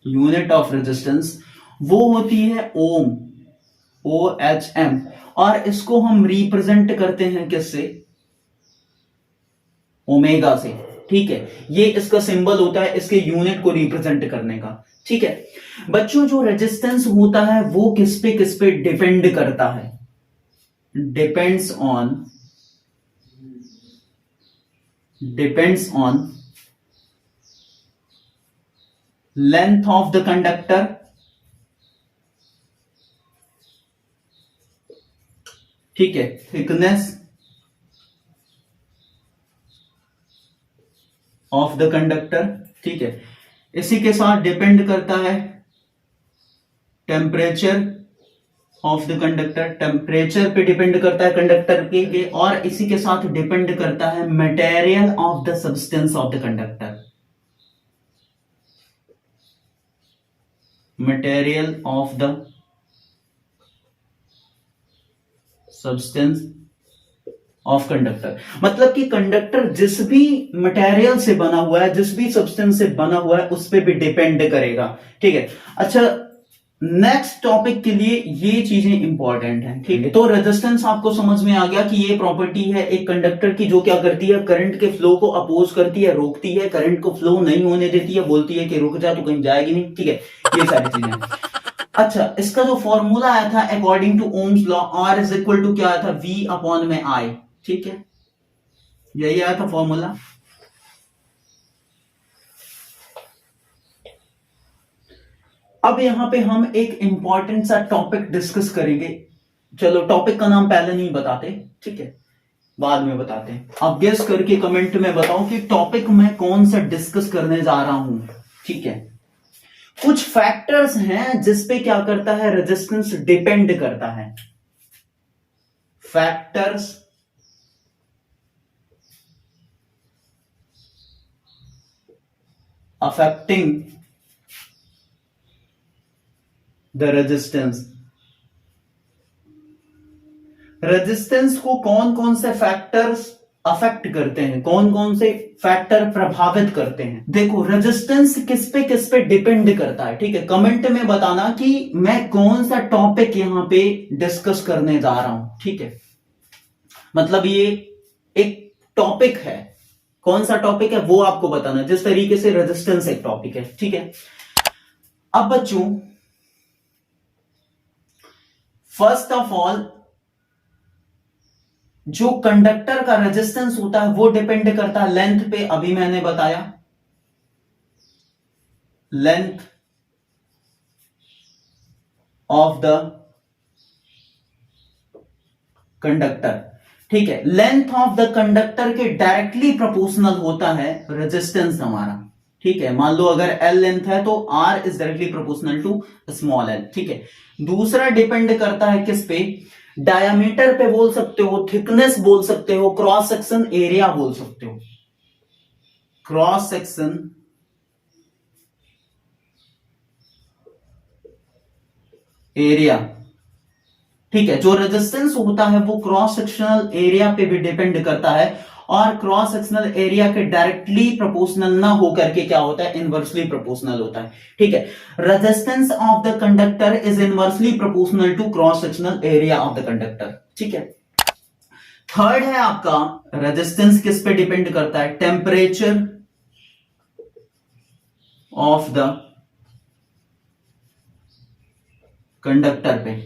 यूनिट ऑफ रेजिस्टेंस वो होती है ओम, OHM। और इसको हम रिप्रेजेंट करते हैं किससे, ओमेगा से, ठीक है। ये इसका सिंबल होता है इसके यूनिट को रिप्रेजेंट करने का, ठीक है। बच्चों जो रेजिस्टेंस होता है वो किस पे डिपेंड करता है, depends on length of the conductor ठीक है, थिकनेस ऑफ द कंडक्टर, ठीक है। इसी के साथ डिपेंड करता है temperature of the conductor, temperature पे डिपेंड करता है कंडक्टर के, और इसी के साथ डिपेंड करता है material of the substance of the conductor, material of the substance of conductor. मतलब कि कंडक्टर जिस भी मटेरियल से बना हुआ है, जिस भी सब्सटेंस से बना हुआ है, उस पर भी डिपेंड करेगा, ठीक है। अच्छा, नेक्स्ट टॉपिक के लिए ये चीजें इंपॉर्टेंट हैं, ठीक है। तो रेजिस्टेंस आपको समझ में आ गया कि ये प्रॉपर्टी है एक कंडक्टर की, जो क्या करती है, करंट के फ्लो को अपोज करती है, रोकती है, करंट को फ्लो नहीं होने देती है, बोलती है कि रुक जा तो कहीं जाएगी नहीं, ठीक है। ये सारी चीजें। अच्छा, इसका जो फॉर्मूला आया था according to Ohm's law, R is equal to क्या आया था, वी अपॉन में आई, ठीक है, यही आया था फॉर्मूला। अब यहां पे हम एक इंपॉर्टेंट सा टॉपिक डिस्कस करेंगे। चलो, टॉपिक का नाम पहले नहीं बताते, ठीक है, बाद में बताते हैं। आप गेस करके कमेंट में बताओ कि टॉपिक मैं कौन सा डिस्कस करने जा रहा हूं, ठीक है। कुछ फैक्टर्स हैं जिसपे क्या करता है, रेजिस्टेंस डिपेंड करता है। Factors affecting the resistance. Resistance को कौन कौन से फैक्टर्स अफेक्ट करते हैं, कौन कौन से फैक्टर प्रभावित करते हैं। देखो, रेजिस्टेंस किस पे डिपेंड करता है, ठीक है। कमेंट में बताना कि मैं कौन सा टॉपिक यहां पे डिस्कस करने जा रहा हूं, ठीक है। मतलब ये एक टॉपिक है, कौन सा टॉपिक है वो आपको बताना, जिस तरीके से रेजिस्टेंस एक टॉपिक है, ठीक है। अब बच्चों, फर्स्ट ऑफ ऑल जो कंडक्टर का रेजिस्टेंस होता है वो डिपेंड करता है लेंथ पे। अभी मैंने बताया लेंथ ऑफ द कंडक्टर, ठीक है। लेंथ ऑफ द कंडक्टर के डायरेक्टली प्रोपोर्शनल होता है रेजिस्टेंस हमारा, ठीक है। मान लो अगर L लेंथ है तो R is directly proportional to small l, ठीक है। दूसरा डिपेंड करता है किस पे, डायमीटर पे बोल सकते हो, थिकनेस बोल सकते हो, क्रॉस सेक्शन एरिया बोल सकते हो, क्रॉस सेक्शन एरिया, ठीक है। जो रेजिस्टेंस होता है वो क्रॉस सेक्शनल एरिया पे भी डिपेंड करता है, और क्रॉस सेक्शनल एरिया के डायरेक्टली प्रोपोर्शनल ना होकर के क्या होता है, इनवर्सली प्रोपोर्शनल होता है, ठीक है। Resistance of the conductor is inversely proportional to cross sectional area of the conductor, ठीक है। थर्ड है आपका, रेजिस्टेंस किस पे डिपेंड करता है, टेम्परेचर ऑफ द कंडक्टर पे,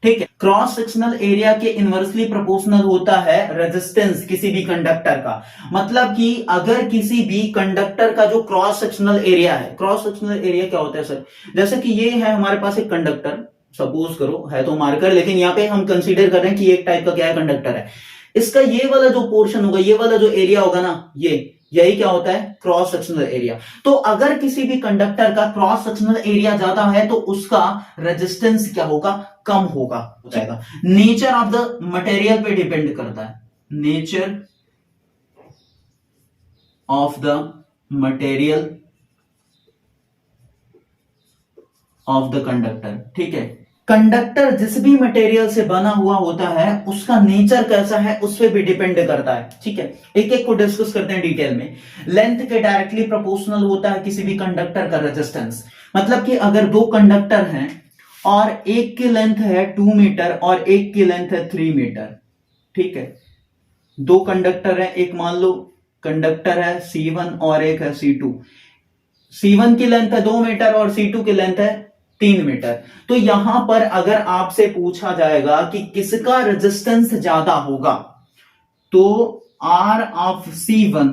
ठीक है। क्रॉस सेक्शनल एरिया के इनवर्सली प्रोपोर्शनल होता है रेजिस्टेंस किसी भी कंडक्टर का। मतलब कि अगर किसी भी कंडक्टर का जो क्रॉस सेक्शनल एरिया है, क्रॉस सेक्शनल एरिया क्या होता है सर, जैसे कि ये है हमारे पास एक कंडक्टर, सपोज करो है तो मार्कर, लेकिन यहां पे हम कंसीडर कर रहे हैं कि एक टाइप का क्या है, कंडक्टर है। इसका ये वाला जो पोर्शन होगा, ये वाला जो एरिया होगा ना, यही क्या होता है, क्रॉस सेक्शनल एरिया। तो अगर किसी भी कंडक्टर का क्रॉस सेक्शनल एरिया ज्यादा है तो उसका रेजिस्टेंस क्या होगा, कम होगा, हो जाएगा। नेचर ऑफ द मटेरियल पे डिपेंड करता है, nature of the material of the conductor, ठीक है। कंडक्टर जिस भी मटेरियल से बना हुआ होता है उसका नेचर कैसा है उस पर भी डिपेंड करता है, ठीक है। एक एक को डिस्कस करते हैं डिटेल में। लेंथ के डायरेक्टली प्रोपोर्शनल होता है किसी भी कंडक्टर का रेजिस्टेंस। मतलब कि अगर दो कंडक्टर हैं और एक की लेंथ है 2 मीटर और एक की लेंथ है 3 मीटर, ठीक है। दो कंडक्टर है, एक मान लो कंडक्टर है C1 और एक है C2। C1 की लेंथ है 2 मीटर और C2 की लेंथ है 3 मीटर। तो यहां पर अगर आपसे पूछा जाएगा कि किसका रेजिस्टेंस ज्यादा होगा, तो R of C1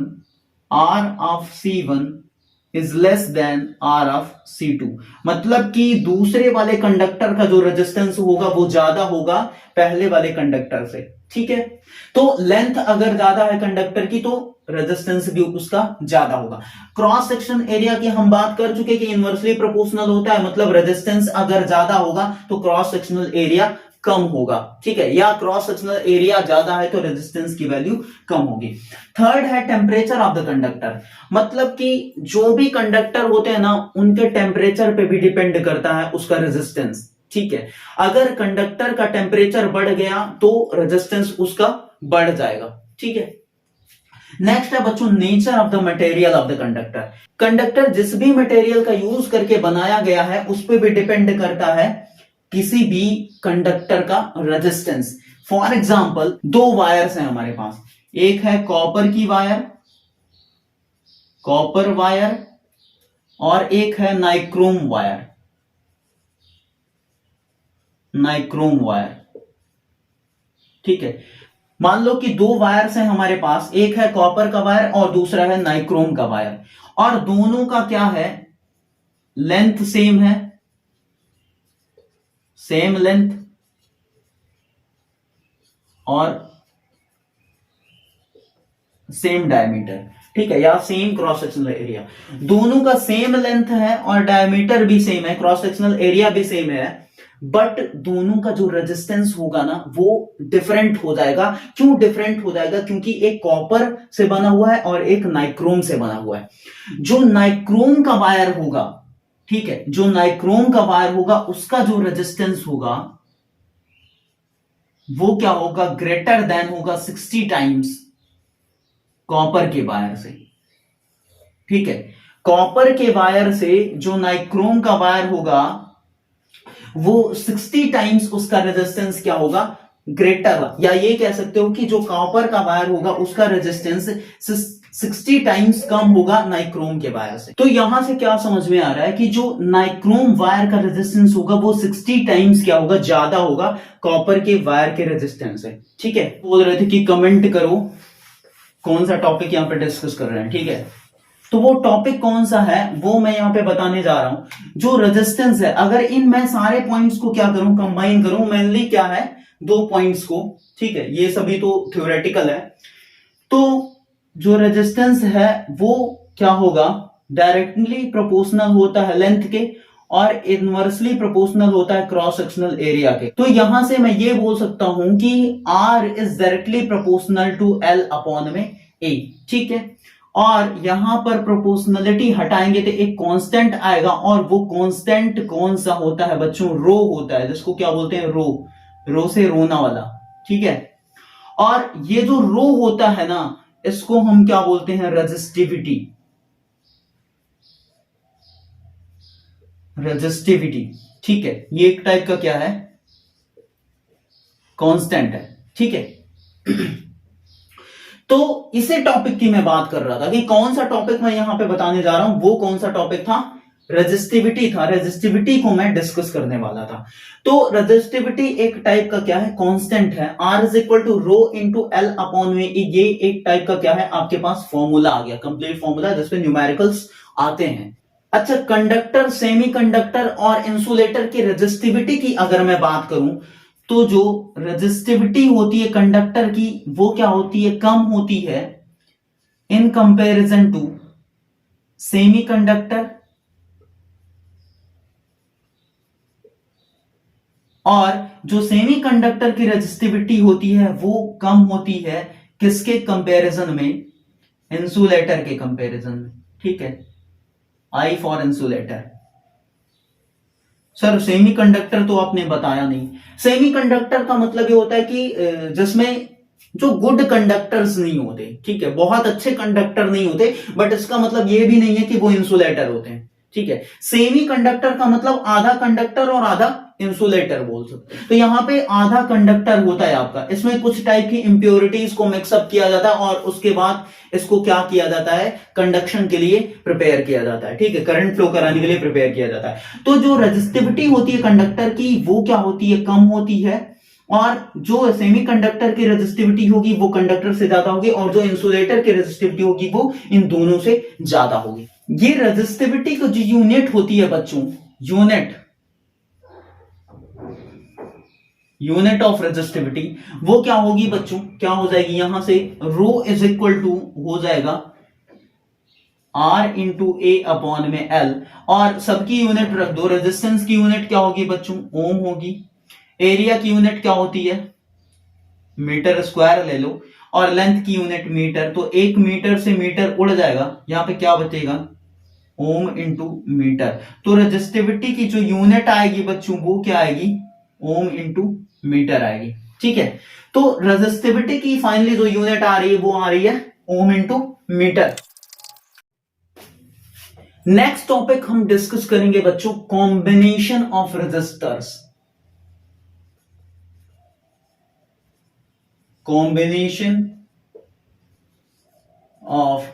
is less than R of C2। मतलब कि दूसरे वाले कंडक्टर का जो रेजिस्टेंस होगा वो ज्यादा होगा पहले वाले कंडक्टर से, ठीक है। तो लेंथ अगर ज्यादा है कंडक्टर की तो रेजिस्टेंस भी उसका ज्यादा होगा। क्रॉस सेक्शन एरिया की हम बात कर चुके कि इनवर्सली प्रोपोर्शनल होता है, मतलब रेजिस्टेंस अगर ज्यादा होगा तो क्रॉस सेक्शनल एरिया कम होगा, ठीक है, या क्रॉस सेक्शनल एरिया ज्यादा है तो रेजिस्टेंस की वैल्यू कम होगी। थर्ड है टेम्परेचर ऑफ द कंडक्टर, मतलब कि जो भी कंडक्टर होते हैं ना उनके टेम्परेचर पे भी डिपेंड करता है उसका रेजिस्टेंस, ठीक है। अगर कंडक्टर का टेम्परेचर बढ़ गया तो रेजिस्टेंस उसका बढ़ जाएगा, ठीक है। नेक्स्ट है बच्चों nature of the material of the conductor. Conductor जिस भी मटेरियल का यूज करके बनाया गया है उस पर भी डिपेंड करता है किसी भी कंडक्टर का रेजिस्टेंस। फॉर एग्जाम्पल दो वायर्स हैं हमारे पास, एक है कॉपर की वायर, कॉपर वायर, और एक है नाइक्रोम वायर, नाइक्रोम वायर, ठीक है। मान लो कि दो वायर्स हैं हमारे पास, एक है कॉपर का वायर और दूसरा है नाइक्रोम का वायर, और दोनों का क्या है, लेंथ सेम है, सेम लेंथ और सेम डायमीटर, ठीक है, या सेम क्रॉस सेक्शनल एरिया। दोनों का सेम लेंथ है और डायमीटर भी सेम है, क्रॉस सेक्शनल एरिया भी सेम है, बट दोनों का जो रेजिस्टेंस होगा ना वो डिफरेंट हो जाएगा। क्यों डिफरेंट हो जाएगा? क्योंकि एक कॉपर से बना हुआ है और एक नाइक्रोम से बना हुआ है। जो नाइक्रोम का वायर होगा, ठीक है, जो नाइक्रोम का वायर होगा उसका जो रेजिस्टेंस होगा वो क्या होगा, ग्रेटर देन होगा 60 टाइम्स कॉपर के वायर से, ठीक है। कॉपर के वायर से जो नाइक्रोम का वायर होगा वो 60 टाइम्स उसका रेजिस्टेंस क्या होगा, ग्रेटर, या ये कह सकते हो कि जो कॉपर का वायर होगा उसका रेजिस्टेंस 60 टाइम्स कम होगा नाइक्रोम के वायर से। तो यहां से क्या समझ में आ रहा है कि जो नाइक्रोम वायर का रेजिस्टेंस होगा वो 60 टाइम्स क्या होगा, ज्यादा होगा कॉपर के वायर के रेजिस्टेंस से, ठीक है। बोल रहे थे कि कमेंट करो कौन सा टॉपिक यहां पे डिस्कस कर रहे हैं, ठीक है। तो वो टॉपिक कौन सा है वो मैं यहां पे बताने जा रहा हूं। जो रेजिस्टेंस है, अगर इन मैं सारे पॉइंट्स को क्या करूं, कंबाइन करूं, मेनली क्या है, दो पॉइंट्स को, ठीक है, ये सभी तो थ्योरेटिकल है। तो जो रेजिस्टेंस है वो क्या होगा, डायरेक्टली प्रोपोर्शनल होता है लेंथ के और इनवर्सली प्रोपोर्शनल होता है क्रॉस सेक्शनल एरिया के। तो यहां से मैं ये बोल सकता हूं कि R is directly proportional to L upon में A, ठीक है। और यहां पर प्रोपोर्शनलिटी हटाएंगे तो एक कांस्टेंट आएगा, और वो कांस्टेंट कौन सा होता है बच्चों, रो होता है, जिसको क्या बोलते हैं, रो, रो से रोना वाला, ठीक है। और ये जो रो होता है ना इसको हम क्या बोलते हैं, रेजिस्टिविटी, रेजिस्टिविटी, ठीक है। ये एक टाइप का क्या है, कांस्टेंट है, ठीक है। तो इसे टॉपिक की मैं बात कर रहा था कि कौन सा टॉपिक मैं यहां पे बताने जा रहा हूं, वो कौन सा टॉपिक था, रेजिस्टिविटी था। रेजिस्टिविटी को मैं डिस्कस करने वाला था। तो रेजिस्टिविटी एक टाइप का क्या है, कांस्टेंट है। R is equal to rho into L upon में, ये एक टाइप का क्या है, आपके पास फॉर्मूला आ गया, कंप्लीट फॉर्मूला जिसपे न्यूमेरिकल्स आते हैं। अच्छा, कंडक्टर, सेमीकंडक्टर और इंसुलेटर की रेजिस्टिविटी की अगर मैं बात करूं तो जो रेजिस्टिविटी होती है कंडक्टर की वो क्या होती है, कम होती है इन कंपैरिजन टू सेमीकंडक्टर, और जो सेमीकंडक्टर की रेजिस्टिविटी होती है वो कम होती है किसके कंपैरिजन में, इंसुलेटर के कंपैरिजन में, ठीक है। I for insulator. Sir semiconductor तो आपने बताया नहीं। सेमीकंडक्टर का मतलब ये होता है कि जिसमें जो गुड कंडक्टर्स नहीं होते, ठीक है, बहुत अच्छे कंडक्टर नहीं होते, बट इसका मतलब ये भी नहीं है कि वो इंसुलेटर होते हैं, ठीक है। सेमीकंडक्टर का मतलब आधा कंडक्टर और आधा इंसुलेटर बोल सकते हैं। तो यहां पे आधा कंडक्टर होता है आपका, इसमें कुछ टाइप की इंप्योरिटीज को मिक्सअप किया जाता है और उसके बाद इसको क्या किया जाता है, कंडक्शन के लिए प्रिपेयर किया जाता है, ठीक है, करंट फ्लो कराने के लिए प्रिपेयर किया जाता है। तो जो रेजिस्टिविटी होती है कंडक्टर की वो क्या होती है, कम होती है, और जो सेमीकंडक्टर की रेजिस्टिविटी होगी वो कंडक्टर से ज्यादा होगी, और जो इंसुलेटर की रेजिस्टिविटी होगी वो इन दोनों से ज्यादा होगी, ये रेजिस्टिविटी की जो यूनिट होती है बच्चों, यूनिट ऑफ रेजिस्टिविटी, वो क्या होगी बच्चों, क्या हो जाएगी, यहां से रो इज इक्वल टू हो जाएगा R इंटू ए अपॉन में L, और सबकी यूनिट रख दो। रेजिस्टेंस की यूनिट क्या होगी बच्चों, ओम होगी। एरिया की यूनिट क्या होती है, मीटर स्क्वायर ले लो, और लेंथ की यूनिट मीटर, तो 1 मीटर से मीटर उड़ जाएगा, यहां पे क्या बचेगा, ओम इंटू मीटर। तो रेजिस्टिविटी की जो यूनिट आएगी बच्चों वो क्या आएगी, ओम इंटू मीटर आएगी। ठीक है, तो रेजिस्टिविटी की फाइनली जो यूनिट आ रही है वो आ रही है ohm into metre. Next topic हम डिस्कस करेंगे बच्चों, combination of resistors. Combination of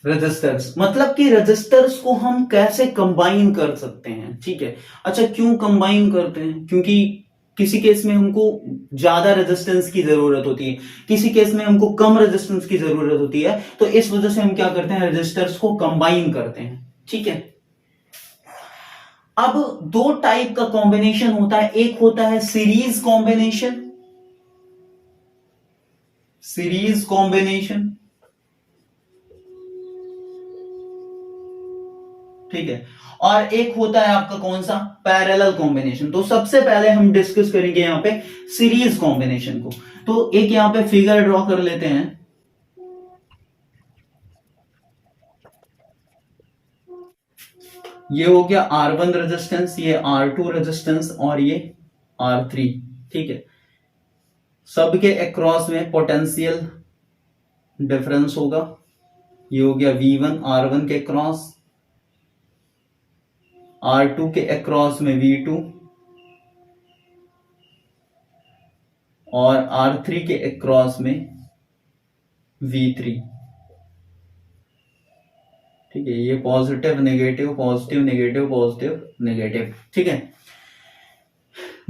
resistors, मतलब कि रजिस्टर्स को हम कैसे कंबाइन कर सकते हैं। ठीक है, अच्छा क्यों कंबाइन करते हैं, क्योंकि किसी केस में हमको ज्यादा रेजिस्टेंस की जरूरत होती है, किसी केस में हमको कम रेजिस्टेंस की जरूरत होती है, तो इस वजह से हम क्या करते हैं, रजिस्टर्स को कंबाइन करते हैं। ठीक है, अब दो टाइप का कॉम्बिनेशन होता है, एक होता है सीरीज कॉम्बिनेशन, सीरीज कॉम्बिनेशन, ठीक है, और एक होता है आपका कौन सा, पैरेलल कॉम्बिनेशन। तो सबसे पहले हम डिस्कस करेंगे यहां पे सीरीज कॉम्बिनेशन को। तो एक यहां पे फिगर ड्रॉ कर लेते हैं, ये हो गया R1 रेजिस्टेंस, ये R2 रेजिस्टेंस, और ये R3। ठीक है, सबके अक्रॉस में पोटेंशियल डिफरेंस होगा, ये हो गया V1 R1 के अक्रॉस, R2 के अक्रॉस में V2, और R3 के अक्रॉस में V3। ठीक है, ये positive negative positive negative positive negative. ठीक है,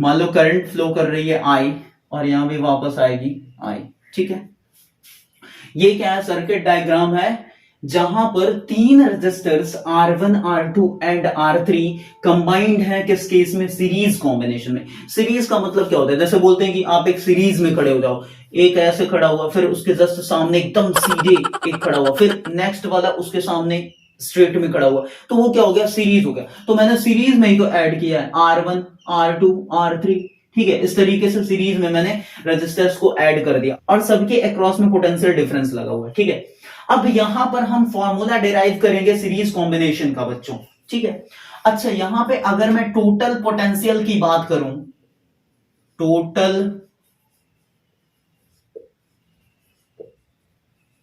मान लो करंट फ्लो कर रही है I, और यहां भी वापस आएगी I। ठीक है, ये क्या है, सर्किट डायग्राम है जहां पर तीन resistors R1 R2 and R3 combined है, किस केस में, सीरीज कॉम्बिनेशन में। सीरीज का मतलब क्या होता है, जैसे बोलते हैं कि आप एक सीरीज में खड़े हो जाओ, एक ऐसे खड़ा हुआ, फिर उसके जस्ट सामने एकदम सीधे एक खड़ा हुआ, फिर नेक्स्ट वाला उसके सामने स्ट्रेट में खड़ा हुआ, तो वो क्या हो गया, सीरीज हो गया। तो मैंने सीरीज में ही तो ऐड किया है R1 R2 R3। ठीक है, इस तरीके से सीरीज में मैंने रेजिस्टर्स को ऐड कर दिया, और सबके अक्रॉस में पोटेंशियल डिफरेंस लगा हुआ है। ठीक है, अब यहां पर हम फॉर्मूला डिराइव करेंगे सीरीज कॉम्बिनेशन का बच्चों। ठीक है, अच्छा यहां पे अगर मैं टोटल पोटेंशियल की बात करूं, टोटल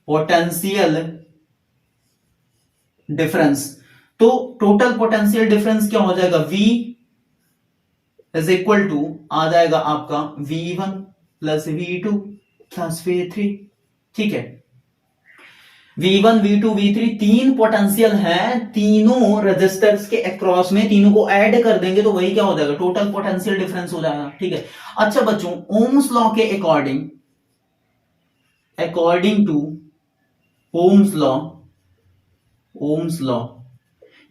पोटेंशियल डिफरेंस, तो टोटल पोटेंशियल डिफरेंस क्या हो जाएगा, V इज इक्वल टू आ जाएगा आपका V1 plus V2 plus V3। ठीक है, V1 V2 V3 तीन पोटेंशियल है, तीनों रेजिस्टर्स के अक्रॉस में, तीनों को ऐड कर देंगे तो वही क्या हो जाएगा, टोटल पोटेंशियल डिफरेंस हो जाएगा। ठीक है, अच्छा बच्चों, ओम्स लॉ के according, according to Ohm's law, Ohm's law,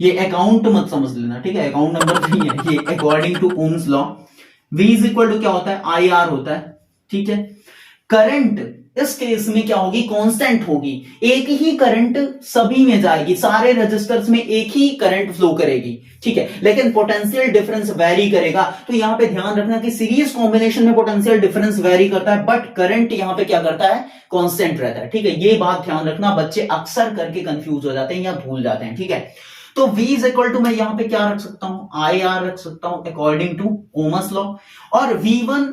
ये अकाउंट मत समझ लेना, ठीक है, अकाउंट नंबर नहीं है ये, according to Ohm's law V is equal to क्या होता है, IR होता है। ठीक है, करंट इस केस में क्या होगी, कांस्टेंट होगी, एक ही करंट सभी में जाएगी, सारे रजिस्टर्स में एक ही करंट फ्लो करेगी। ठीक है, लेकिन पोटेंशियल डिफरेंस वेरी करेगा। तो यहां पे ध्यान रखना कि सीरीज कॉम्बिनेशन में पोटेंशियल डिफरेंस वेरी करता है, बट करंट यहां पे क्या करता है, कांस्टेंट रहता है। ठीक है, ये बात ध्यान रखना, बच्चे अक्सर करके कंफ्यूज हो जाते हैं या भूल जाते हैं। ठीक है, तो V इज इक्वल टू मैं यहां पे क्या रख सकता हूं, IR रख सकता हूं अकॉर्डिंग टू ओम्स लॉ, और V1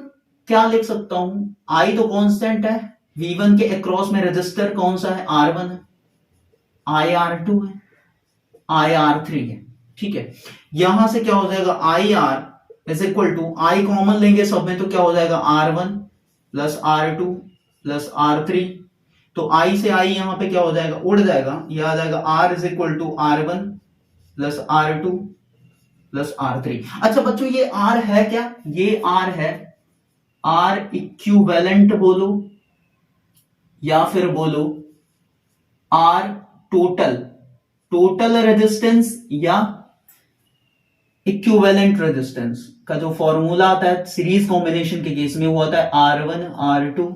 क्या लिख सकता हूं, I तो कांस्टेंट है, V1 के अक्रॉस में रजिस्टर कौन सा है, R1 है, IR2 है, IR3 है। ठीक है, यहां से क्या हो जाएगा, IR is equal to, I common लेंगे सब में, तो क्या हो जाएगा R1 plus R2 plus R3, तो I से I यहां पे क्या हो जाएगा, उड़ जाएगा, यह आ जाएगा R is equal to R1 plus R2 plus R3। अच्छा बच्चों, ये R है क्या, ये R है, आर इक्विवेलेंट बोलो या फिर बोलो आर टोटल, टोटल रेजिस्टेंस या इक्विवेलेंट रेजिस्टेंस का जो फॉर्मूला आता है सीरीज कॉम्बिनेशन के केस में वो आता है R1 R2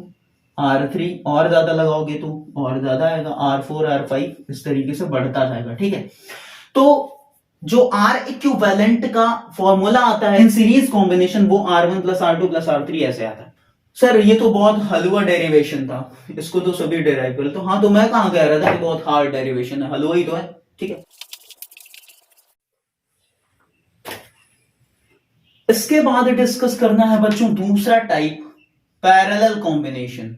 R3, और ज्यादा लगाओगे तो और ज्यादा आएगा R4 R5, इस तरीके से बढ़ता जाएगा। ठीक है, तो जो R इक्विवेलेंट का फॉर्मूला आता है इन सीरीज कॉम्बिनेशन वो R1 plus R2 plus R3 ऐसे आता है। सर ये तो बहुत हलवा डेरिवेशन था, इसको तो सभी डेराइव कर, तो हाँ, तो मैं कहां कह रहा था कि बहुत हार्ड डेरिवेशन है, हलवा ही तो है। ठीक है, इसके बाद डिस्कस करना है बच्चों दूसरा type, parallel combination.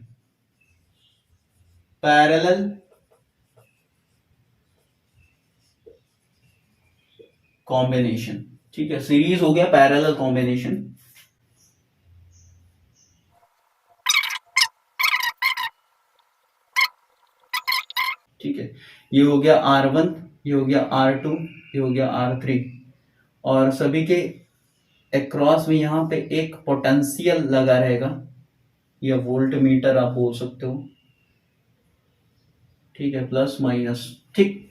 Parallel combination, ठीक है, सीरीज हो गया पैरेलल कॉम्बिनेशन। ठीक है, ये हो गया R1, ये हो गया R2, ये हो गया R3, और सभी के अक्रॉस में यहां पे एक पोटेंशियल लगा रहेगा, या वोल्ट मीटर आप बोल सकते हो। ठीक है, प्लस माइनस। ठीक,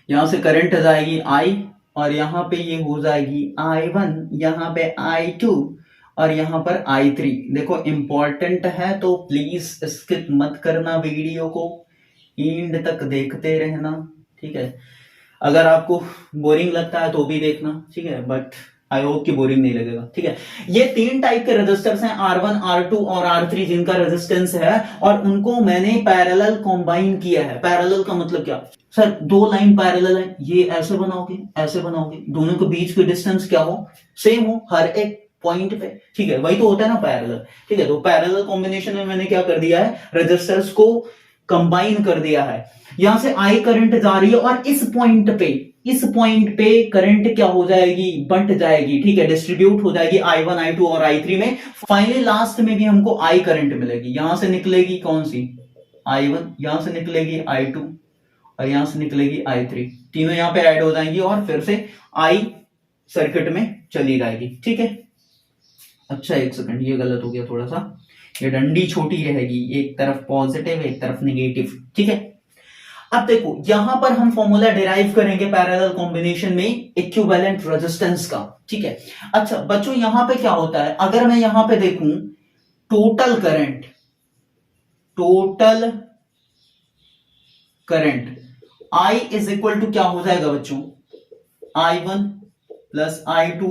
यहां से करंट जाएगी I, और यहां पे ये हो जाएगी I1, यहां पे I2, और यहां पर I3। देखो इंपॉर्टेंट है तो प्लीज स्किप मत करना, वीडियो को एंड तक देखते रहना। ठीक है, अगर आपको बोरिंग लगता है तो भी देखना, ठीक है, बट आई होप कि बोरिंग नहीं लगेगा। ठीक है, ये तीन टाइप के रेजिस्टर्स हैं, R1 R2 और R3, जिनका रेजिस्टेंस है, और उनको मैंने पैरेलल कॉम्बाइन किया है। पैरेलल का मतलब क्या सर, दो लाइन पैरेलल है, ये ऐसे बनाओगे ऐसे बनाओगे, दोनों के बीच की डिस्टेंस क्या हो, सेम हो हर एक पॉइंट पे। ठीक है, वही तो होता है ना पैरेलल। ठीक है, तो पैरेलल कॉम्बिनेशन में मैंने क्या कर दिया है, रेजिस्टर्स को कंबाइन कर दिया है। यहां से आई करंट जा रही है, और इस पॉइंट पे करंट क्या हो जाएगी, बंट जाएगी। ठीक है, डिस्ट्रीब्यूट हो जाएगी I1 I2 और I3 में। फाइनली लास्ट में भी हमको आई करंट मिलेगी, यहां से निकलेगी कौन सी, I1, यहां से निकलेगी I2, और यहां से निकलेगी I3, तीनों यहां पे ऐड हो जाएंगी, और फिर से आई सर्किट में चली जाएगी। ठीक है, अच्छा एक सेकंड, ये गलत हो गया थोड़ा सा, ये डंडी छोटी रहेगी, एक तरफ पॉजिटिव एक तरफ नेगेटिव। ठीक है, अब देखो यहां पर हम फॉर्मूला डिराइव करेंगे पैरेलल कॉम्बिनेशन में इक्विवेलेंट रेजिस्टेंस का। ठीक है, अच्छा बच्चों यहां पे क्या होता है, अगर मैं यहां पे देखूं total current I is equal to क्या हो जाएगा बच्चों, I1 plus I2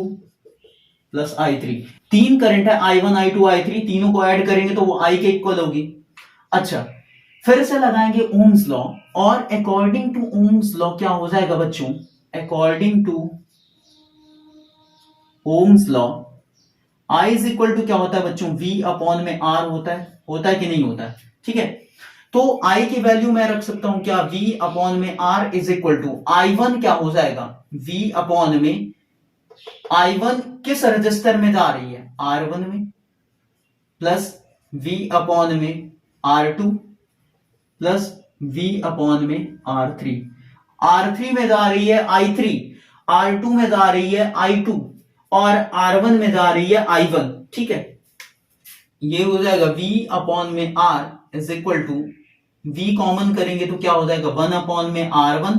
plus I3। तीन करंट है I1 I2 I3, तीनों को ऐड करेंगे तो वो I के इक्वल होगी। अच्छा फिर से लगाएंगे ओम्स लॉ, और अकॉर्डिंग टू ओम्स लॉ क्या हो जाएगा बच्चों, according to Ohm's law I is equal to क्या होता है बच्चों, V अपॉन में R होता है कि नहीं होता है। ठीक है, तो I की वैल्यू मैं रख सकता हूं क्या, V अपॉन में R is equal to I1 क्या हो जाएगा, V अपॉन में I1 किस रजिस्टर में जा रही है, R1 में, प्लस V अपॉन में R2 प्लस V अपॉन में R3। R3 में जा रही है I3, R2 में जा रही है I2, और R1 में जा रही है I1। ठीक है, ये हो जाएगा V अपॉन में R is equal to, V common करेंगे तो क्या हो जाएगा, 1 अपॉन में R1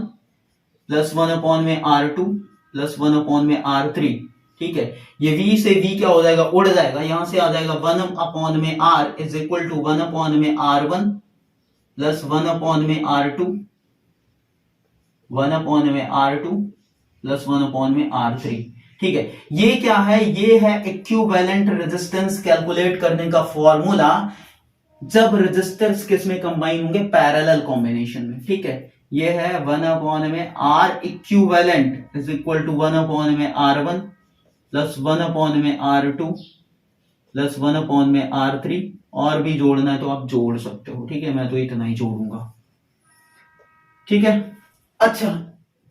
प्लस 1 अपॉन में R2 प्लस 1 अपॉन में R3। ठीक है, ये V से V क्या हो जाएगा, उड़ जाएगा, यहां से आ जाएगा 1 अपॉन में R is equal to 1 upon में R1 प्लस 1 अपॉन में R2, 1 अपॉन में R2 प्लस 1 अपॉन में R3। ठीक है, ये क्या है, ये है इक्विवेलेंट रेजिस्टेंस कैलकुलेट करने का फॉर्मूला, जब रेजिस्टर्स किस में कंबाइन होंगे, पैरेलल कॉम्बिनेशन में। ठीक है, ये है 1 अपॉन में R equivalent is equal to 1 upon में R1 प्लस 1 अपॉन में R2 प्लस 1 अपॉन में R3, और भी जोड़ना है तो आप जोड़ सकते हो। ठीक है, मैं तो इतना ही जोड़ूंगा। ठीक है, अच्छा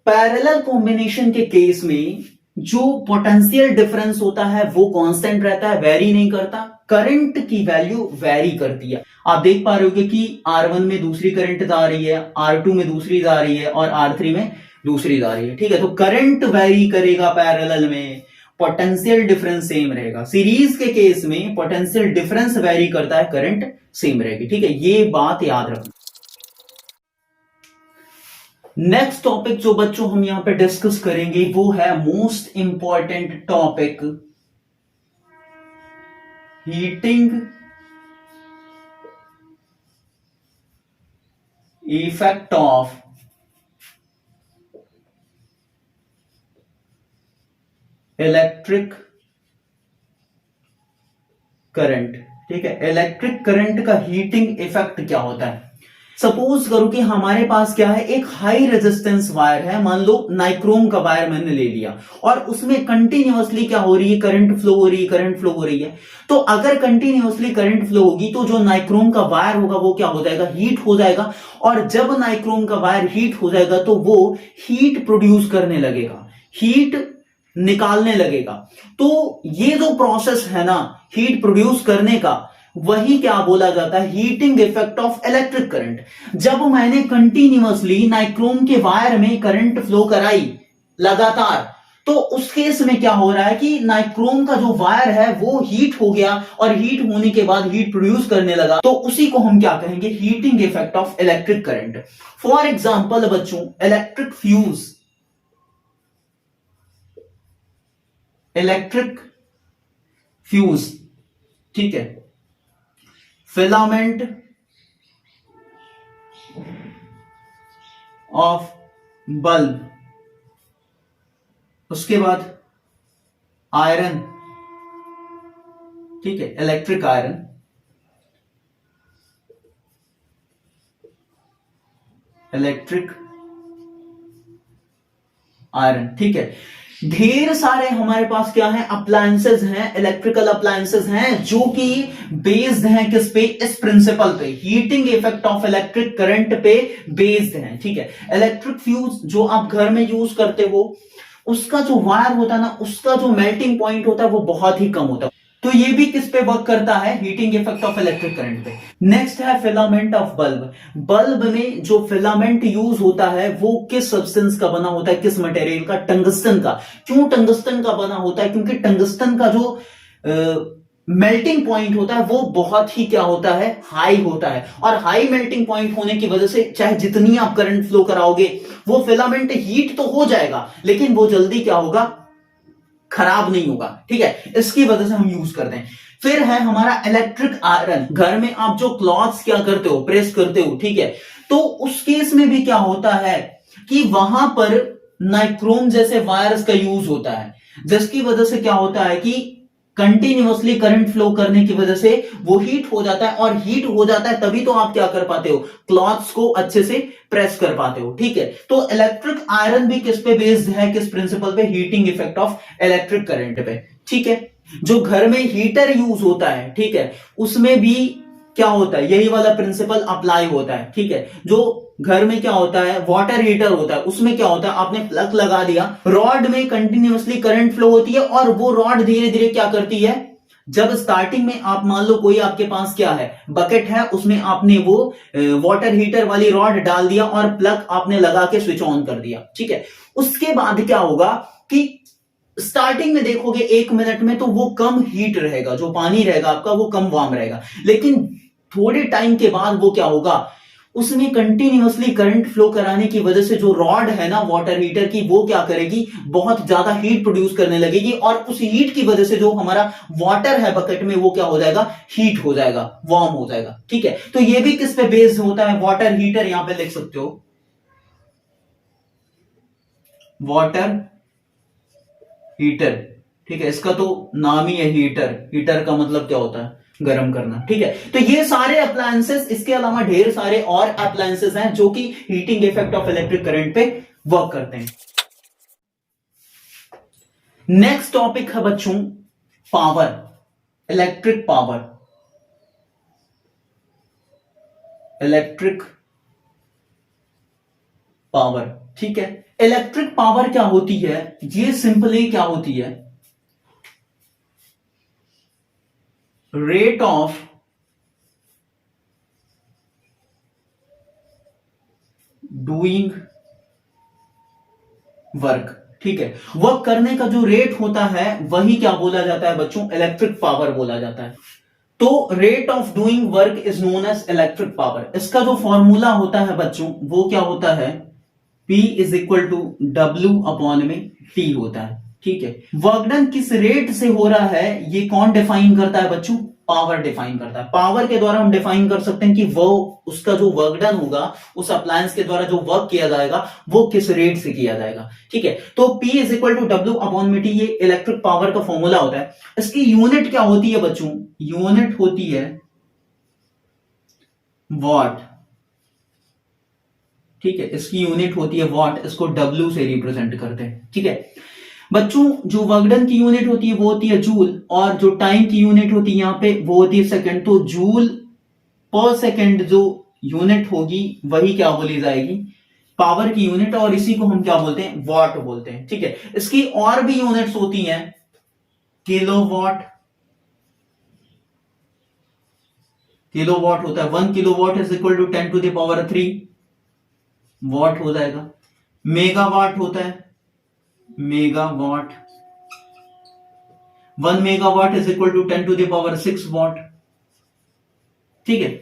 पैरेलल कॉम्बिनेशन के केस में जो पोटेंशियल डिफरेंस होता है वो कांस्टेंट रहता है, वेरी नहीं करता। करंट की वैल्यू वेरी करती है, आप देख पा रहे हो कि R1 में दूसरी करंट जा रही है, R2 में दूसरी जा रही है, और R3 में दूसरी जा रही है। ठीक है, तो करंट वेरी करेगा पैरेलल में, पोटेंशियल डिफरेंस सेम रहेगा। सीरीज के केस में पोटेंशियल डिफरेंस वेरी करता है, करंट सेम रहेगी। ठीक है, ये बात याद रखना। नेक्स्ट टॉपिक जो बच्चों हम यहां पे डिस्कस करेंगे वो है most important topic, heating effect of electric current. ठीक है, इलेक्ट्रिक करंट का हीटिंग इफेक्ट क्या होता है। सपोज करो कि हमारे पास क्या है, एक हाई रेजिस्टेंस वायर है, मान लो नाइक्रोम का वायर मैंने ले लिया और उसमें कंटिन्यूअसली क्या हो रही है, करंट फ्लो हो रही है, करंट फ्लो हो रही है। तो अगर कंटिन्यूअसली करंट फ्लो होगी तो जो नाइक्रोम का वायर होगा वो क्या हो जाएगा, हीट हो जाएगा। और जब नाइक्रोम का वायर हीट हो जाएगा तो वो हीट प्रोड्यूस करने लगेगा, हीट निकालने लगेगा। तो ये जो प्रोसेस है ना हीट प्रोड्यूस करने का, वही क्या बोला जाता है, heating effect of electric current. जब मैंने कंटिन्यूअसली नाइक्रोम के वायर में करंट फ्लो कराई लगातार, तो उस केस में क्या हो रहा है कि नाइक्रोम का जो वायर है वो हीट हो गया और हीट होने के बाद हीट प्रोड्यूस करने लगा। तो उसी को हम क्या कहेंगे, heating effect of electric current. For example बच्चों, इलेक्ट्रिक फ्यूज, इलेक्ट्रिक फ्यूज, ठीक है, फिलामेंट ऑफ बल्ब, उसके बाद आयरन, ठीक है, इलेक्ट्रिक आयरन, इलेक्ट्रिक आयरन, ठीक है। ढेर सारे हमारे पास क्या है, अप्लायंसेस हैं, इलेक्ट्रिकल अप्लायंसेस हैं जो कि बेस्ड हैं किस पे, इस प्रिंसिपल पे, heating effect of electric current पे बेस्ड हैं। ठीक है, इलेक्ट्रिक फ्यूज जो आप घर में यूज करते हो, उसका जो वायर होता है ना, उसका जो मेल्टिंग पॉइंट होता है वो बहुत ही कम होता है। तो ये भी किस पे वर्क करता है, heating effect of electric current पे। नेक्स्ट है फिलामेंट ऑफ बल्ब। बल्ब में जो फिलामेंट यूज होता है वो किस सब्सटेंस का बना होता है, किस मटेरियल का, टंगस्टन का। क्यों टंगस्टन का बना होता है, क्योंकि टंगस्टन का जो मेल्टिंग पॉइंट होता है वो बहुत ही क्या होता है, हाई होता है। और हाई मेल्टिंग पॉइंट होने की वजह से चाहे जितनी आप करंट फ्लो कराओगे, वो फिलामेंट हीट तो हो जाएगा लेकिन वो जल्दी क्या होगा, खराब नहीं होगा। ठीक है, इसकी वजह से हम यूज करते हैं। फिर है हमारा इलेक्ट्रिक आयरन। घर में आप जो क्लॉथ्स क्या करते हो, प्रेस करते हो, ठीक है, तो उस केस में भी क्या होता है कि वहां पर नाइक्रोम जैसे वायर्स का यूज होता है, जिसकी वजह से क्या होता है कि कंटिन्यूअसली करंट फ्लो करने की वजह से वो हीट हो जाता है, और हीट हो जाता है तभी तो आप क्या कर पाते हो, क्लॉथ्स को अच्छे से प्रेस कर पाते हो। ठीक है, तो इलेक्ट्रिक आयरन भी किस पे बेस्ड है, किस प्रिंसिपल पे, heating effect of electric current पे। ठीक है, जो घर में हीटर यूज होता है, ठीक है, उसमें भी क्या होता है, यही वाला प्रिंसिपल अप्लाई होता है। ठीक है, जो घर में क्या होता है, वाटर हीटर होता है, उसमें क्या होता है, आपने प्लग लगा दिया, रॉड में कंटिन्यूअसली करंट फ्लो होती है और वो रॉड धीरे धीरे क्या करती है, जब स्टार्टिंग में आप मान लो कोई आपके पास क्या है, बकेट है, उसमें आपने वो वाटर हीटर वाली रॉड डाल दिया और प्लग आपने लगा के स्विच ऑन कर दिया। ठीक है, उसके बाद क्या होगा कि स्टार्टिंग में देखोगे 1 मिनट में तो वो कम हीट रहेगा, जो पानी रहेगा आपका वो कम वार्म रहेगा, लेकिन थोड़े टाइम के बाद वो क्या होगा, उसमें कंटिन्यूअसली करंट फ्लो कराने की वजह से जो रॉड है ना वाटर हीटर की, वो क्या करेगी, बहुत ज्यादा हीट प्रोड्यूस करने लगेगी, और उस हीट की वजह से जो हमारा वाटर है बकेट में वो क्या हो जाएगा, हीट हो जाएगा, वार्म हो जाएगा। ठीक है, तो ये भी किस पे बेस्ड होता है, वाटर हीटर, यहां पे लिख सकते हो वाटर हीटर। ठीक है, इसका तो नाम ही है हीटर, हीटर का मतलब क्या होता है, गर्म करना। ठीक है, तो ये सारे अप्लायंसेस, इसके अलावा ढेर सारे और अप्लायंसेस हैं जो कि heating effect of electric current पे वर्क करते हैं। नेक्स्ट टॉपिक है बच्चों power, electric power, electric power. ठीक है, इलेक्ट्रिक पावर क्या होती है, ये सिंपली क्या होती है, रेट ऑफ डूइंग वर्क। ठीक है, वर्क करने का जो रेट होता है वही क्या बोला जाता है बच्चों, इलेक्ट्रिक पावर बोला जाता है। तो rate of doing work is known as electric power. इसका जो फॉर्मूला होता है बच्चों वो क्या होता है, P is equal to W upon में T होता है। ठीक है, वर्क डन किस रेट से हो रहा है ये कौन डिफाइन करता है बच्चों, पावर डिफाइन करता है। पावर के द्वारा हम डिफाइन कर सकते हैं कि वो उसका जो वर्क डन होगा, उस अप्लायंस के द्वारा जो वर्क किया जाएगा वो किस रेट से किया जाएगा। ठीक है, तो P is equal to W upon में T ये इलेक्ट्रिक पावर का फॉर्मूला होता है। इसकी यूनिट क्या होती है बच्चों, यूनिट होती है वॉट। ठीक है, इसकी यूनिट होती है वॉट, इसको W से रिप्रेजेंट करते हैं। ठीक है बच्चों, जो वर्क डन की यूनिट होती है वो होती है जूल, और जो टाइम की यूनिट होती है यहां पे वो होती है सेकंड। तो जूल पर सेकंड जो यूनिट होगी वही क्या बोली जाएगी, पावर की यूनिट, और इसी को हम क्या बोलते हैं, वॉट बोलते हैं। ठीक है, इसकी और भी यूनिट्स होती हैं, किलोवॉट, किलोवॉट होता है 1 kilowatt is equal to 10 to the power 3 watt हो जाएगा। मेगावाट होता है, megawatt 1 megawatt is equal to 10 to the power 6 watt. ठीक है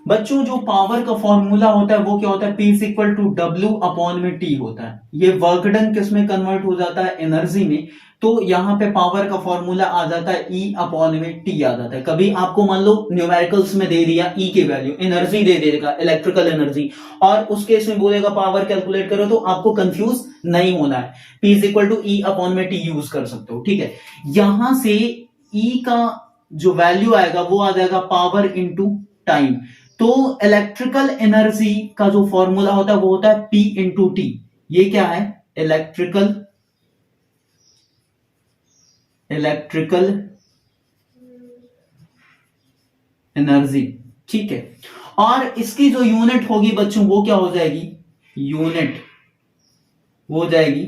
बच्चों, जो पावर का फॉर्मूला होता है वो क्या होता है, P is equal to W upon में T होता है। ये वर्क डन किस में कन्वर्ट हो जाता है, एनर्जी में। तो यहां पे पावर का फॉर्मूला आ जाता है E अपॉन में T आ जाता है। कभी आपको मान लो न्यूमेरिकल्स में दे दिया E की वैल्यू, एनर्जी दे देगा, इलेक्ट्रिकल एनर्जी, और उस केस में बोलेगा पावर कैलकुलेट करो, तो आपको कंफ्यूज नहीं होना है, P is equal to E upon में T यूज कर सकते हो। ठीक है, यहां से E का जो वैल्यू आएगा वो आ जाएगा पावर इंटू टाइम। तो इलेक्ट्रिकल एनर्जी का जो फॉर्मूला होता है वो होता है P इंटू टी। ये क्या है, इलेक्ट्रिकल एनर्जी। ठीक है, और इसकी जो यूनिट होगी बच्चों वो क्या हो जाएगी, यूनिट हो जाएगी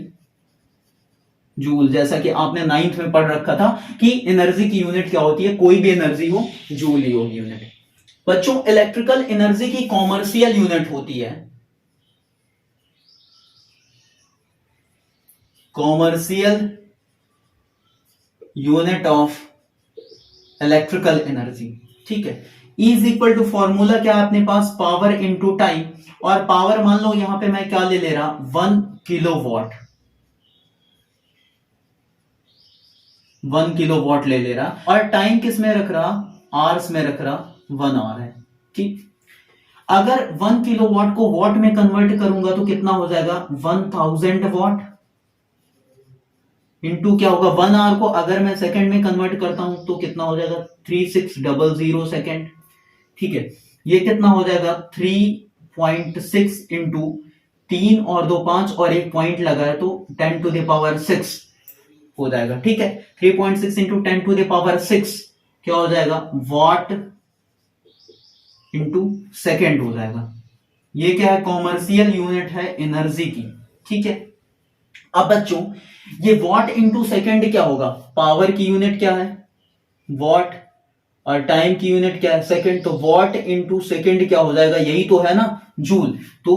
जूल। जैसा कि आपने 9th में पढ़ रखा था कि एनर्जी की यूनिट क्या होती है, कोई भी एनर्जी हो जूल ही होगी यूनिट। बच्चों, इलेक्ट्रिकल एनर्जी की कॉमर्शियल यूनिट होती है, commercial unit of electrical energy. ठीक है, E is equal to formula क्या है अपने पास, पावर इंटू टाइम, और पावर मान लो यहां पे मैं क्या ले रहा, 1 किलोवॉट, 1 किलोवॉट ले रहा, और टाइम किस में रख रहा, आवर्स में रख रहा, 1 आवर है। ठीक, अगर 1 किलोवॉट को वॉट में कन्वर्ट करूंगा तो कितना हो जाएगा, 1000 वॉट इंटू क्या होगा 1 आवर को अगर मैं सेकंड में कन्वर्ट करता हूं तो कितना हो जाएगा, 3600 सेकंड। ठीक है, ये कितना हो जाएगा, 3.6 इंटू 3 और 2 5 और एक पॉइंट लगा है तो 10 टू द पावर 6 हो जाएगा। ठीक है, 3.6 इंटू 10 टू द पावर 6 क्या हो जाएगा, वॉट इंटू सेकेंड हो जाएगा। ये क्या है, कॉमर्शियल यूनिट है एनर्जी की। ठीक है, अब बच्चों ये वॉट इंटू सेकेंड क्या होगा, पावर की यूनिट क्या है वॉट, और टाइम की यूनिट क्या है सेकेंड, तो वॉट इंटू सेकेंड क्या हो जाएगा, यही तो है ना जूल। तो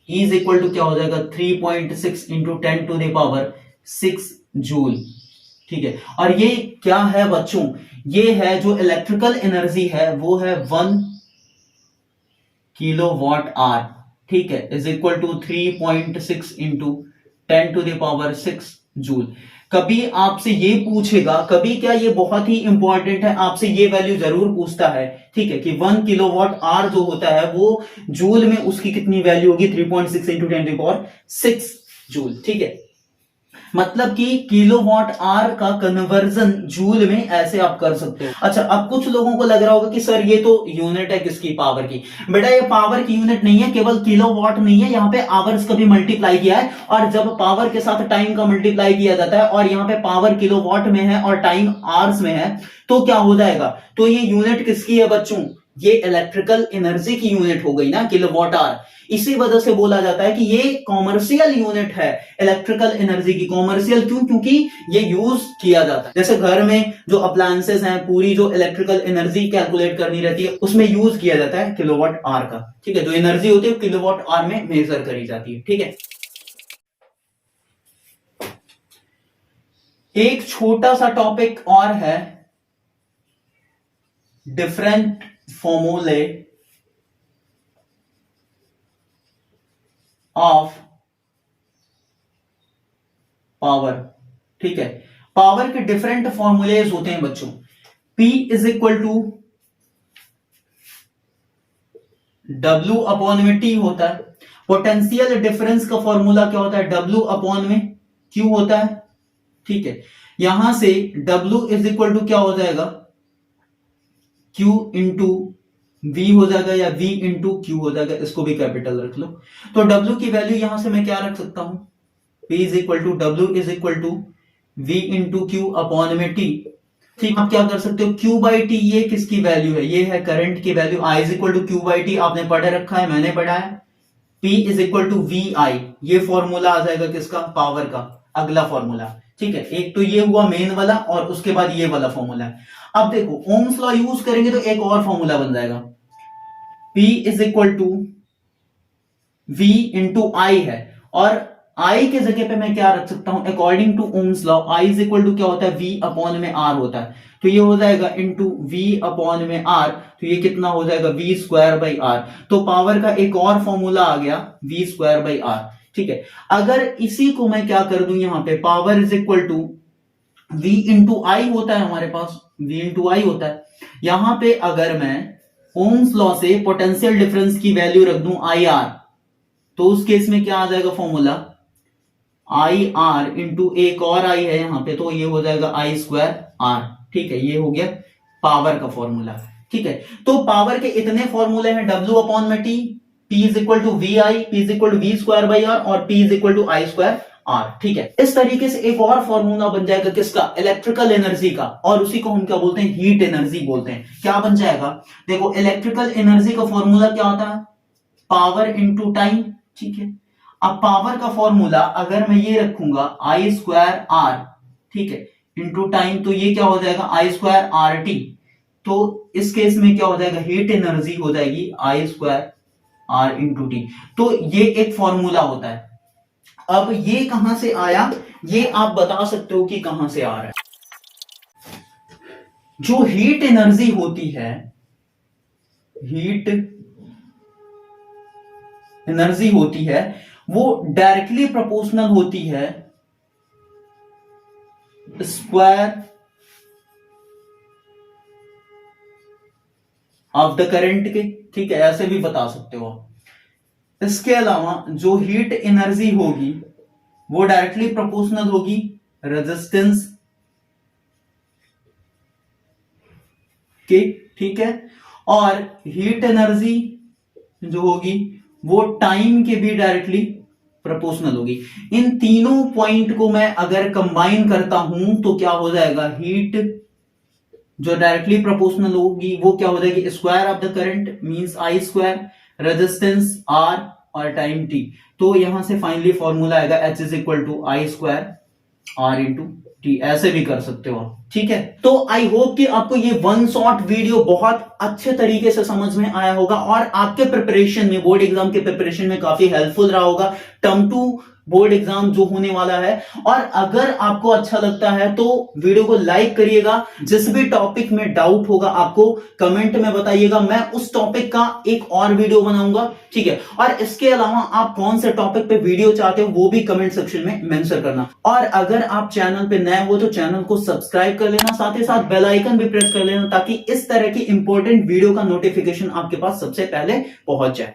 E इज इक्वल टू क्या हो जाएगा, 3.6 into 10 to the power 6 joule. ठीक है, और ये क्या है बच्चों, ये है जो इलेक्ट्रिकल एनर्जी है वो है 1 किलोवाट आवर। ठीक है, is equal to 3.6 into 10 to the power 6 joule. कभी आपसे ये पूछेगा, कभी क्या, ये बहुत ही इंपॉर्टेंट है, आपसे ये वैल्यू जरूर पूछता है। ठीक है, कि 1 किलोवाट आवर जो होता है वो जूल में उसकी कितनी वैल्यू होगी, 3.6 into 10 to the power 6 joule. ठीक है, मतलब कि किलोवाट आवर का कन्वर्जन जूल में ऐसे आप कर सकते हो। अच्छा, अब कुछ लोगों को लग रहा होगा कि सर ये तो यूनिट है किसकी, पावर की। बेटा ये पावर की यूनिट नहीं है, केवल किलोवाट नहीं है, यहाँ पे आवर्स का भी मल्टीप्लाई किया है, और जब पावर के साथ टाइम का मल्टीप्लाई किया जाता है और यहाँ पे पावर किलोवाट में है और टाइम आवर्स में है तो क्या हो जाएगा, तो ये यूनिट किसकी है बच्चों, ये इलेक्ट्रिकल एनर्जी की यूनिट हो गई ना, किलोवाट आवर। इसी वजह से बोला जाता है कि ये कॉमर्शियल यूनिट है इलेक्ट्रिकल एनर्जी की। कॉमर्शियल क्यों? क्योंकि ये यूज किया जाता है। जैसे घर में जो अप्लायंसेस हैं, पूरी जो इलेक्ट्रिकल एनर्जी कैलकुलेट करनी रहती है, उसमें यूज किया जाता है किलोवाट आवर का। ठीक है, जो एनर्जी होती है किलोवाट आवर में मेजर करी जाती है। ठीक है, एक छोटा सा टॉपिक और है, डिफरेंट फॉर्मूले ऑफ पावर। ठीक है, पावर के डिफरेंट फॉर्मूलेज होते हैं बच्चों। P is equal to W upon में T होता है। पोटेंशियल डिफरेंस का फॉर्मूला क्या होता है? W अपॉन में Q होता है। ठीक है, यहां से W इज इक्वल टू क्या हो जाएगा? Q इंटू V हो जाएगा, या V इंटू Q हो जाएगा। इसको भी कैपिटल रख लो। तो W की वैल्यू यहां से मैं क्या रख सकता हूं? P is equal to W is equal to V into Q upon में T। ठीक, आप क्या कर सकते हो? Q बाई T ये किसकी वैल्यू है? ये है करंट की value. I is equal to Q by T आपने पढ़े रखा है, मैंने पढ़ा है। P is equal to VI, ये फॉर्मूला आ जाएगा किसका? पावर का अगला फॉर्मूला। ठीक है, एक तो ये हुआ मेन वाला, और उसके बाद ये वाला फॉर्मूला है। अब देखो, ओम्स लॉ यूज करेंगे तो एक और फॉर्मूला बन जाएगा। P is equal to V into I है, और I के जगह पे मैं क्या रख सकता हूं? According to Ohm's law I is equal to क्या होता है? V अपॉन में R होता है। तो ये हो जाएगा इंटू V अपॉन में R, तो ये कितना हो जाएगा? V square by R। तो पावर का एक और फॉर्मूला आ गया, V स्क्वायर बाई R। ठीक है, अगर इसी को मैं क्या कर दूं, यहां पे power is equal to V into I होता है हमारे पास, V इंटू आई होता है। यहां पे अगर मैं ओम्स लॉ से पोटेंशियल डिफरेंस की वैल्यू रख दूं IR, तो उस केस में क्या आ जाएगा फॉर्मूला? IR इंटू एक और I है यहां पे, तो ये हो जाएगा I स्क्वायर R। ठीक है, ये हो गया पावर का फॉर्मूला। ठीक है, तो पावर के इतने फॉर्मूले हैं, W अपॉन में T, P is equal to VI, P is equal to V square by R, और P is equal to I square R। ठीक है, इस तरीके से एक और फॉर्मूला बन जाएगा किसका? इलेक्ट्रिकल एनर्जी का, और उसी को हम क्या बोलते हैं? हीट एनर्जी बोलते हैं। क्या बन जाएगा? देखो, इलेक्ट्रिकल एनर्जी का फॉर्मूला क्या होता है? Power into time. ठीक है, अब पावर का फॉर्मूला अगर मैं ये रखूंगा I स्क्वायर R, ठीक है, इंटू टाइम, तो ये क्या हो जाएगा? I square RT। तो इस केस में क्या हो जाएगा? हीट एनर्जी हो जाएगी I square R into T. तो ये एक फॉर्मूला होता है। अब ये कहां से आया, ये आप बता सकते हो कि कहां से आ रहा है। जो हीट एनर्जी होती है, हीट एनर्जी होती है, वो डायरेक्टली प्रोपोर्शनल होती है स्क्वायर ऑफ द करंट के। ठीक है, ऐसे भी बता सकते हो आप। इसके अलावा जो हीट एनर्जी होगी वो डायरेक्टली प्रोपोर्शनल होगी रेजिस्टेंस के। ठीक है, और हीट एनर्जी जो होगी वो टाइम के भी डायरेक्टली प्रोपोर्शनल होगी। इन तीनों पॉइंट को मैं अगर कंबाइन करता हूं तो क्या हो जाएगा? हीट जो डायरेक्टली प्रोपोर्शनल होगी वो क्या हो जाएगी? Square of the current means I square, resistance R, और टाइम T। तो यहां से फाइनली फॉर्मूला आएगा H is equal to I square R into T। ऐसे भी कर सकते हो आप। ठीक है, तो आई होप कि आपको ये वन शॉट वीडियो बहुत अच्छे तरीके से समझ में आया होगा, और आपके प्रिपरेशन में, बोर्ड एग्जाम के प्रिपरेशन में काफी हेल्पफुल रहा होगा। टर्म 2 बोर्ड एग्जाम जो होने वाला है। और अगर आपको अच्छा लगता है तो वीडियो को लाइक करिएगा। जिस भी टॉपिक में डाउट होगा आपको कमेंट में बताइएगा, मैं उस टॉपिक का एक और वीडियो बनाऊंगा। ठीक है, और इसके अलावा आप कौन से टॉपिक पे वीडियो चाहते हो वो भी कमेंट सेक्शन में मेंशन करना। और अगर आप चैनल पे नए हो तो चैनल को सब्सक्राइब कर लेना, साथ ही साथ बेल आइकन भी प्रेस कर लेना, ताकि इस तरह की इंपॉर्टेंट वीडियो का नोटिफिकेशन आपके पास सबसे पहले पहुंच जाए।